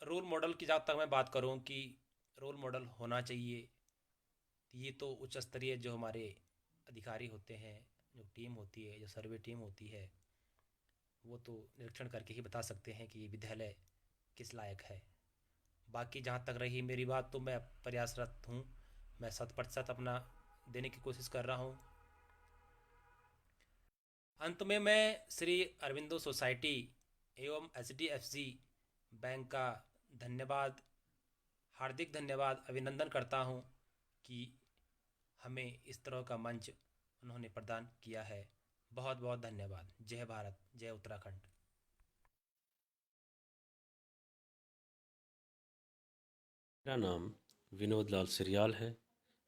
रोल मॉडल की जहाँ तक मैं बात करूँ कि रोल मॉडल होना चाहिए, तो ये तो उच्च स्तरीय जो हमारे अधिकारी होते हैं, जो टीम होती है, जो सर्वे टीम होती है, वो तो निरीक्षण करके ही बता सकते हैं कि विद्यालय किस लायक है। बाकी जहाँ तक रही मेरी बात, तो मैं प्रयासरत हूँ, मैं 100% अपना देने की कोशिश कर रहा हूँ। अंत में मैं श्री अरविंदो सोसाइटी एवं HDFC बैंक का धन्यवाद, हार्दिक धन्यवाद, अभिनंदन करता हूँ कि हमें इस तरह का मंच उन्होंने प्रदान किया है। बहुत बहुत धन्यवाद। जय भारत, जय उत्तराखंड। मेरा नाम विनोद लाल सिरियाल है।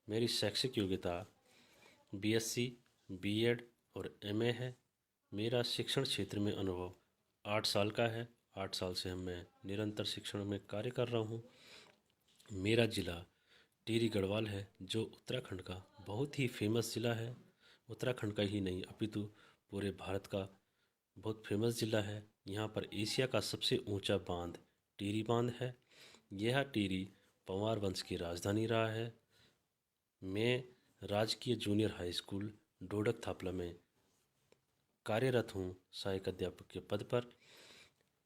मेरी शैक्षिक योग्यता BSc, B.Ed और MA है। मेरा शिक्षण क्षेत्र में अनुभव 8 साल का है। 8 साल से मैं निरंतर शिक्षण में कार्य कर रहा हूँ। मेरा ज़िला टिहरी गढ़वाल है, जो उत्तराखंड का बहुत ही फेमस ज़िला है। उत्तराखंड का ही नहीं अपितु पूरे भारत का बहुत फेमस ज़िला है। यहाँ पर एशिया का सबसे ऊंचा बांध टिहरी बांध है। यह टिहरी पंवार वंश की राजधानी रहा है। मैं राजकीय जूनियर हाई स्कूल डोडक थापला में कार्यरत हूँ, सहायक अध्यापक के पद पर।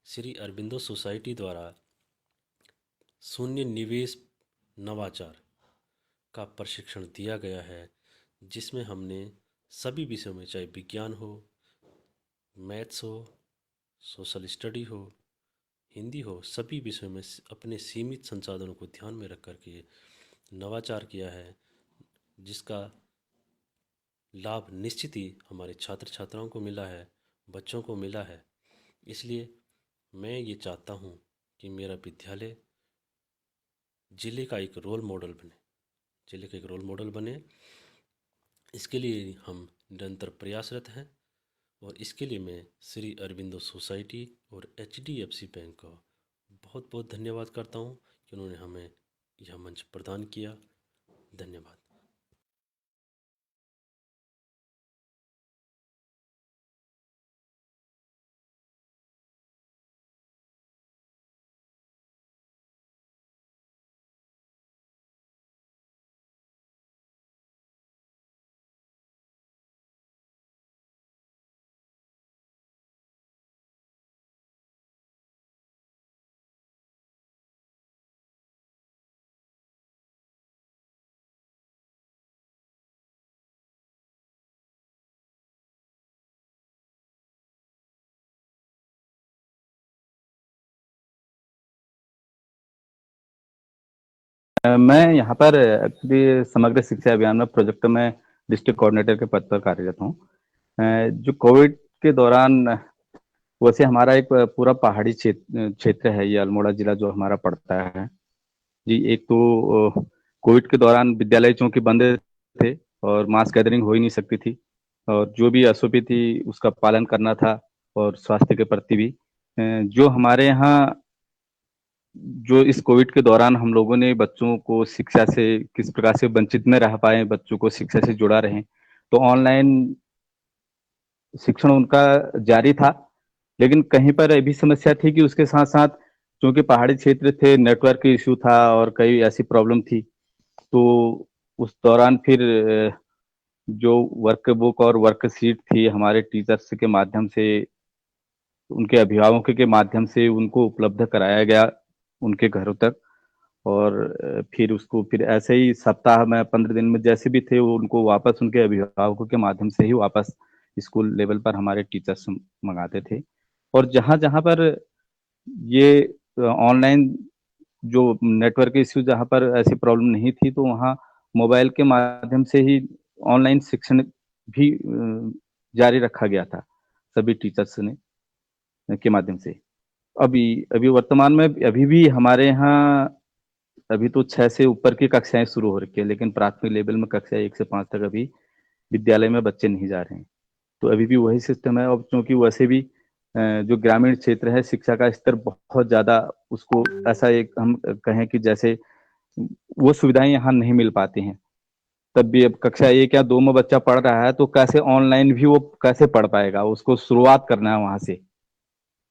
श्री अरबिंदो सोसाइटी द्वारा शून्य निवेश नवाचार का प्रशिक्षण दिया गया है, जिसमें हमने सभी विषयों में, चाहे विज्ञान हो, मैथ्स हो, सोशल स्टडी हो, हिंदी हो, सभी विषयों में अपने सीमित संसाधनों को ध्यान में रख कर के नवाचार किया है, जिसका लाभ निश्चित ही हमारे छात्र छात्राओं को मिला है, बच्चों को मिला है। इसलिए मैं ये चाहता हूँ कि मेरा विद्यालय ज़िले का एक रोल मॉडल बने, ज़िले का एक रोल मॉडल बने। इसके लिए हम निरंतर प्रयासरत हैं और इसके लिए मैं श्री अरबिंदो सोसाइटी और HDFC बैंक का बहुत बहुत धन्यवाद करता हूँ कि उन्होंने हमें यह मंच प्रदान किया। धन्यवाद। मैं यहाँ पर एक्चुअली समग्र शिक्षा अभियान में प्रोजेक्ट में डिस्ट्रिक्ट कोऑर्डिनेटर के पद पर कार्यरत हूँ। जो कोविड के दौरान, वैसे हमारा एक पूरा पहाड़ी क्षेत्र क्षेत्र है, ये अल्मोड़ा जिला जो हमारा पड़ता है जी। एक तो कोविड के दौरान विद्यालय चूंकि बंद थे और मास गैदरिंग हो ही नहीं सकती थी, और जो भी SOP थी उसका पालन करना था, और स्वास्थ्य के प्रति भी जो हमारे यहाँ जो इस कोविड के दौरान हम लोगों ने बच्चों को शिक्षा से किस प्रकार से वंचित न रह पाए, बच्चों को शिक्षा से जुड़ा रहे, तो ऑनलाइन शिक्षण उनका जारी था। लेकिन कहीं पर ये भी समस्या थी कि उसके साथ साथ चूंकि पहाड़ी क्षेत्र थे, नेटवर्क इशू था और कई ऐसी प्रॉब्लम थी, तो उस दौरान फिर जो वर्कबुक और वर्कशीट थी हमारे टीचर्स के माध्यम से, उनके अभिभावकों के माध्यम से उनको उपलब्ध कराया गया उनके घरों तक। और फिर उसको फिर ऐसे ही सप्ताह में 15 दिन में जैसे भी थे, वो उनको वापस उनके अभिभावकों के माध्यम से ही वापस स्कूल लेवल पर हमारे टीचर्स मंगाते थे। और जहाँ जहाँ पर ये ऑनलाइन जो नेटवर्क इश्यू, जहाँ पर ऐसी प्रॉब्लम नहीं थी, तो वहाँ मोबाइल के माध्यम से ही ऑनलाइन शिक्षण भी जारी रखा गया था सभी टीचर्स ने के माध्यम से। अभी अभी वर्तमान में अभी भी हमारे यहाँ अभी तो 6 से ऊपर की कक्षाएं शुरू हो रखी है, लेकिन प्राथमिक लेवल में कक्षा 1 से 5 तक अभी विद्यालय में बच्चे नहीं जा रहे हैं। तो अभी भी वही सिस्टम है। और क्योंकि वैसे भी जो ग्रामीण क्षेत्र है शिक्षा का स्तर बहुत ज्यादा उसको ऐसा एक हम कहें कि जैसे वो सुविधाएं यहाँ नहीं मिल पाती हैं। तब भी अब कक्षा 1 या 2 में बच्चा पढ़ रहा है तो कैसे ऑनलाइन भी वो कैसे पढ़ पाएगा, उसको शुरुआत करना है वहां से।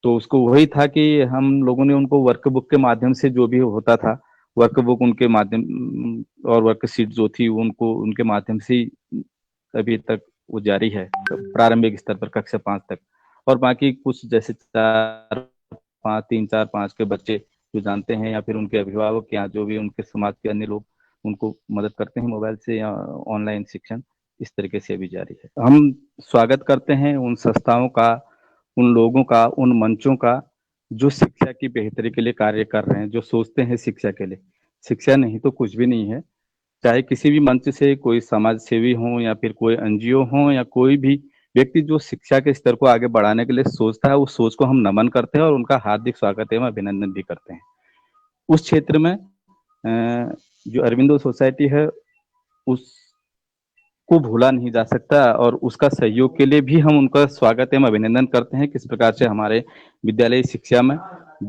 तो उसको वही था कि हम लोगों ने उनको वर्कबुक के माध्यम से जो भी होता था, वर्कबुक उनके माध्यम और वर्कशीट जो थी उनको उनके माध्यम से ही अभी तक वो जारी है प्रारंभिक स्तर पर कक्षा 5 तक। और बाकी कुछ जैसे 4 5 3 4 5 के बच्चे जो जानते हैं या फिर उनके अभिभावक या जो भी उनके समाज के अन्य लोग उनको मदद करते हैं मोबाइल से या ऑनलाइन शिक्षण इस तरीके से अभी जारी है। हम स्वागत करते हैं उन संस्थाओं का, उन लोगों का, उन मंचों का जो शिक्षा की बेहतरी के लिए कार्य कर रहे हैं, जो सोचते हैं शिक्षा के लिए। शिक्षा नहीं तो कुछ भी नहीं है। चाहे किसी भी मंच से कोई समाज सेवी हो या फिर कोई एनजीओ हो या कोई भी व्यक्ति जो शिक्षा के स्तर को आगे बढ़ाने के लिए सोचता है, उस सोच को हम नमन करते हैं और उनका हार्दिक स्वागत एवं अभिनंदन भी करते हैं। उस क्षेत्र में जो अरविंदो सोसाइटी है उसको भूला नहीं जा सकता और उसका सहयोग के लिए भी हम उनका स्वागत एवं अभिनंदन करते हैं। किस प्रकार से हमारे विद्यालय शिक्षा में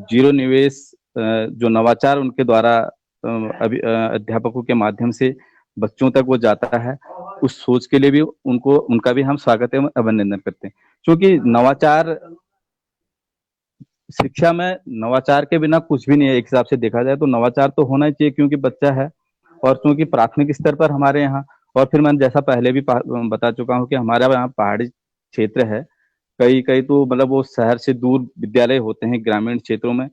जीरो निवेश जो नवाचार उनके द्वारा अध्यापकों के माध्यम से बच्चों तक वो जाता है, उस सोच के लिए भी उनका भी हम स्वागत एवं अभिनंदन करते हैं। क्योंकि नवाचार शिक्षा में नवाचार के बिना कुछ भी नहीं है। एक हिसाब से देखा जाए तो नवाचार तो होना ही चाहिए क्योंकि बच्चा है और क्योंकि प्राथमिक स्तर पर हमारे यहाँ, और फिर मैं जैसा पहले भी बता चुका हूँ कि हमारे यहाँ पहाड़ी क्षेत्र है, कई कई तो मतलब वो शहर से दूर विद्यालय होते हैं ग्रामीण क्षेत्रों में,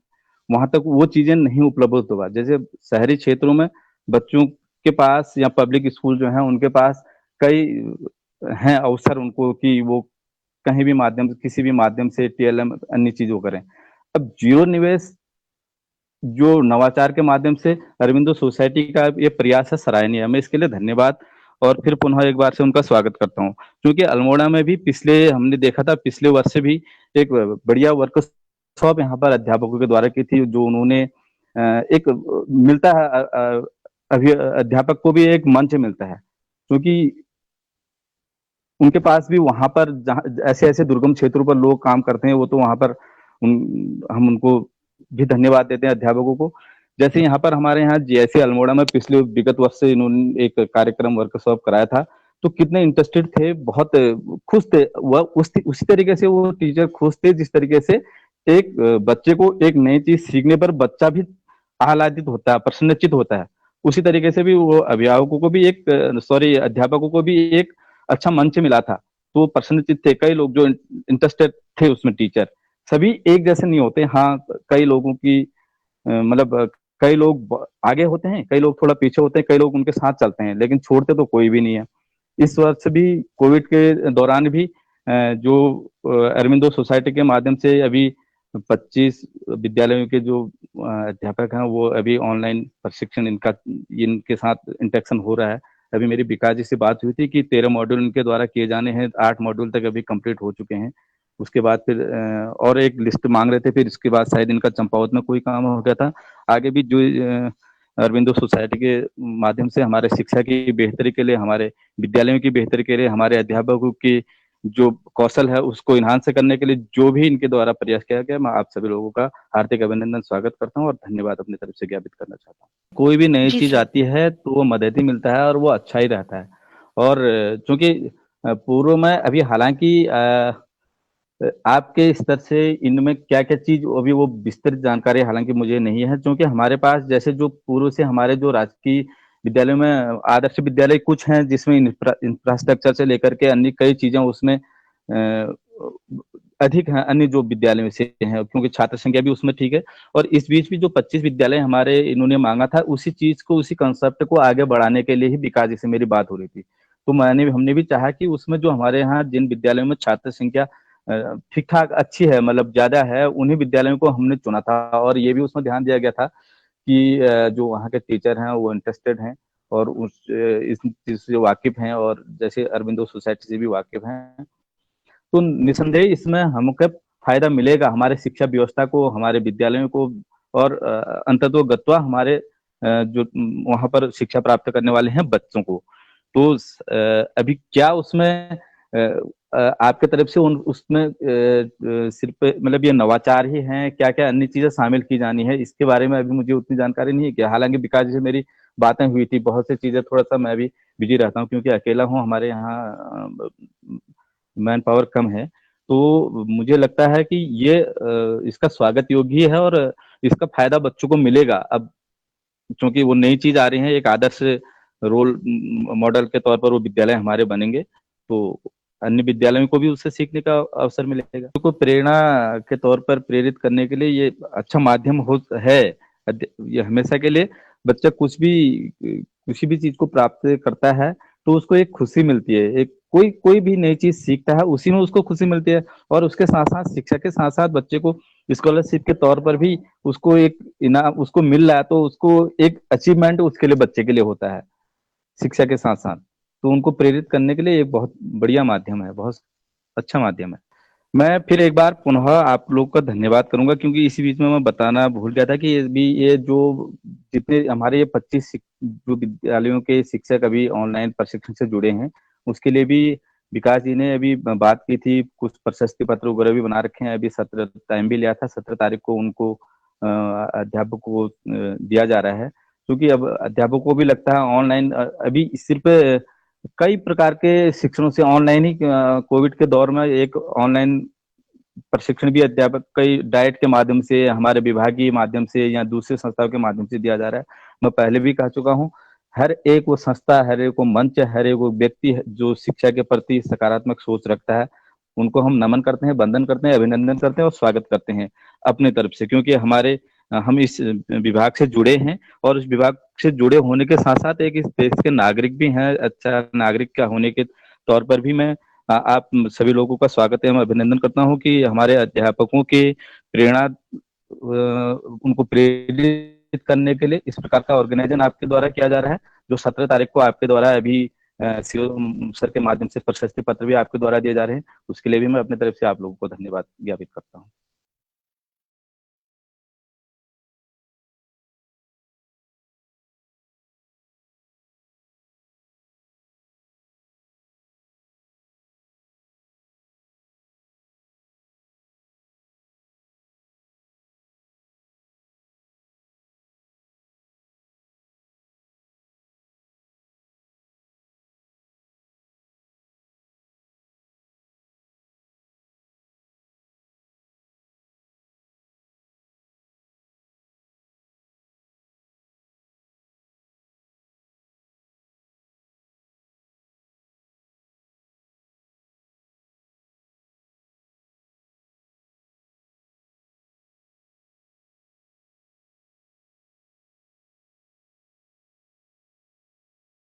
वहां तक वो चीजें नहीं उपलब्ध होगा। जैसे शहरी क्षेत्रों में बच्चों के पास या पब्लिक स्कूल जो है उनके पास कई हैं अवसर उनको कि वो कहीं भी माध्यम किसी भी माध्यम से टीएलएम अन्य चीजों करें। अब जीरो निवेश जो नवाचार के माध्यम से अरविंदो सोसाइटी का ये प्रयास है, सराहनीय है। मैं इसके लिए धन्यवाद और फिर पुनः एक बार से उनका स्वागत करता हूँ। क्योंकि अल्मोड़ा में भी हमने देखा था पिछले वर्ष भी एक बढ़िया वर्कशॉप यहाँ पर अध्यापकों के द्वारा की थी, जो उन्होंने एक मिलता है अभी अध्यापक को भी एक मंच मिलता है, क्योंकि उनके पास भी वहां पर जहाँ ऐसे ऐसे दुर्गम क्षेत्रों पर लोग काम करते हैं, वो तो वहां पर हम उनको भी धन्यवाद देते हैं अध्यापकों को। जैसे यहाँ पर हमारे यहाँ जीएसए अल्मोड़ा में पिछले विगत वर्ष से इन्होंने एक कार्यक्रम वर्कशॉप कराया था, तो कितने इंटरेस्टेड थे, बहुत खुश थे। वह उसी तरीके से वो टीचर खुश थे जिस तरीके से एक बच्चे को एक नई चीज सीखने पर बच्चा भी आह्लादित होता है, प्रसन्नचित होता है। उसी तरीके से भी वो अभिभावकों को भी अध्यापकों को भी एक अच्छा मंच मिला था, तो प्रसन्नचित थे। कई लोग जो इंटरेस्टेड थे उसमें, टीचर सभी एक जैसे नहीं होते। हाँ, कई लोगों की मतलब कई लोग आगे होते हैं, कई लोग थोड़ा पीछे होते हैं, कई लोग उनके साथ चलते हैं, लेकिन छोड़ते तो कोई भी नहीं है। इस वर्ष भी कोविड के दौरान भी जो अरविंदो सोसाइटी के माध्यम से अभी 25 विद्यालयों के जो अध्यापक हैं वो अभी ऑनलाइन प्रशिक्षण इनके साथ इंटरेक्शन हो रहा है। अभी मेरी विकास जी से बात हुई थी कि 13 मॉड्यूल इनके द्वारा किए जाने हैं, 8 मॉड्यूल तक अभी कंप्लीट हो चुके हैं। उसके बाद फिर और एक लिस्ट मांग रहे थे, फिर इसके बाद शायद इनका चंपावत में कोई काम हो गया था। आगे भी जो अरविंदो सोसाइटी के माध्यम से हमारे शिक्षा की बेहतरी के लिए, हमारे विद्यालयों की बेहतरी के लिए, हमारे अध्यापकों की जो कौशल है उसको इन्हांस करने के लिए जो भी इनके द्वारा प्रयास किया गया, मैं आप सभी लोगों का हार्दिक अभिनंदन स्वागत करता हूँ और धन्यवाद अपनी तरफ से ज्ञापित करना चाहता हूँ। कोई भी नई जी चीज सर। आती है तो वो मदद ही मिलता है और वो अच्छा ही रहता है। और चूंकि पूर्व में अभी हालांकि आपके स्तर से इनमें क्या क्या चीज अभी वो विस्तृत जानकारी हालांकि मुझे नहीं है, क्योंकि हमारे पास जैसे जो पूर्व से हमारे जो राजकीय विद्यालयों में आदर्श विद्यालय कुछ हैं जिसमें इंफ्रास्ट्रक्चर से लेकर के अन्य कई चीजें उसमें अधिक हैं अन्य जो विद्यालयों से हैं, क्योंकि छात्र संख्या भी उसमें ठीक है। और इस बीच भी जो 25 विद्यालय हमारे इन्होंने मांगा था, उसी चीज को, उसी कंसेप्ट को आगे बढ़ाने के लिए ही विकास जी से मेरी बात हो रही थी। तो हमने भी चाहा कि उसमें जो हमारे यहाँ जिन विद्यालयों में छात्र संख्या ठीक ठाक अच्छी है, मतलब ज्यादा है, उन्हीं विद्यालयों को हमने चुना था। और ये भी उसमें ध्यान दिया गया था कि जो वहाँ के टीचर हैं वो इंटरेस्टेड हैं और इस चीज से वाकिफ हैं और जैसे अरविंदो सोसाइटी से भी वाकिफ हैं, तो निसंदेह इसमें हमको फायदा मिलेगा, हमारे शिक्षा व्यवस्था को, हमारे विद्यालयों को और अंततोगत्वा हमारे जो वहाँ पर शिक्षा प्राप्त करने वाले हैं बच्चों को। तो अभी क्या उसमें आपके तरफ से उन उसमें सिर्फ मतलब ये नवाचार ही हैं, क्या क्या अन्य चीजें शामिल की जानी है, इसके बारे में अभी मुझे उतनी जानकारी नहीं है। क्या हालांकि विकास जी से मेरी बातें हुई थी, बहुत सी चीजें थोड़ा सा मैं भी बिजी रहता हूँ क्योंकि अकेला हूँ, हमारे यहाँ मैन पावर कम है। तो मुझे लगता है कि ये इसका स्वागत योग्य ही है और इसका फायदा बच्चों को मिलेगा। अब क्योंकि वो नई चीज आ रही है, एक आदर्श रोल मॉडल के तौर पर वो विद्यालय हमारे बनेंगे, तो अन्य विद्यालयों को भी उससे सीखने का अवसर मिलेगा। को प्रेरणा के तौर पर प्रेरित करने के लिए ये अच्छा माध्यम हो है। ये हमेशा के लिए बच्चा किसी भी चीज को प्राप्त करता है तो उसको एक खुशी मिलती है, एक कोई कोई भी नई चीज सीखता है उसी में उसको खुशी मिलती है। और उसके साथ साथ शिक्षा के साथ साथ बच्चे को स्कॉलरशिप के तौर पर भी उसको एक इनाम उसको मिल रहा है, तो उसको एक अचीवमेंट उसके लिए बच्चे के लिए होता है शिक्षा के साथ साथ। तो उनको प्रेरित करने के लिए एक बहुत बढ़िया माध्यम है, बहुत अच्छा माध्यम है। मैं फिर एक बार पुनः आप लोग का धन्यवाद करूंगा क्योंकि इसी बीच में मैं बताना भूल गया था कि ये जो जितने हमारे ये 25 जो विद्यालयों के शिक्षक अभी ऑनलाइन प्रशिक्षण से जुड़े हैं, उसके लिए भी विकास जी ने अभी बात की थी, कुछ प्रशस्ति पत्र वगैरह भी बना रखे हैं। अभी 17 टाइम भी लिया था, 17 तारीख को उनको अध्यापक को दिया जा रहा है, क्योंकि अब अध्यापकों को भी लगता है ऑनलाइन अभी सिर्फ कई प्रकार के शिक्षणों से ऑनलाइन ही कोविड के दौर में एक ऑनलाइन प्रशिक्षण भी अध्यापक कई डाइट के माध्यम से, हमारे विभागीय माध्यम से या दूसरे संस्थाओं के माध्यम से दिया जा रहा है। मैं पहले भी कह चुका हूँ, हर एक वो संस्था, हर एक वो मंच, हर एक वो व्यक्ति जो शिक्षा के प्रति सकारात्मक सोच रखता है, उनको हम नमन करते हैं, वंदन करते हैं, अभिनंदन करते हैं और स्वागत करते हैं अपने तरफ से, क्योंकि हम इस विभाग से जुड़े हैं और इस विभाग से जुड़े होने के साथ साथ एक इस देश के नागरिक भी हैं। अच्छा नागरिक का होने के तौर पर भी मैं आप सभी लोगों का स्वागत है, मैं अभिनंदन करता हूं कि हमारे अध्यापकों की प्रेरणा उनको प्रेरित करने के लिए इस प्रकार का ऑर्गेनाइजेशन आपके द्वारा किया जा रहा है, जो 17 तारीख को आपके द्वारा अभी सीओ सर के माध्यम से प्रशस्ति पत्र भी आपके द्वारा दिए जा रहे हैं। उसके लिए भी मैं अपनी तरफ से आप लोगों को धन्यवाद ज्ञापित करता हूँ।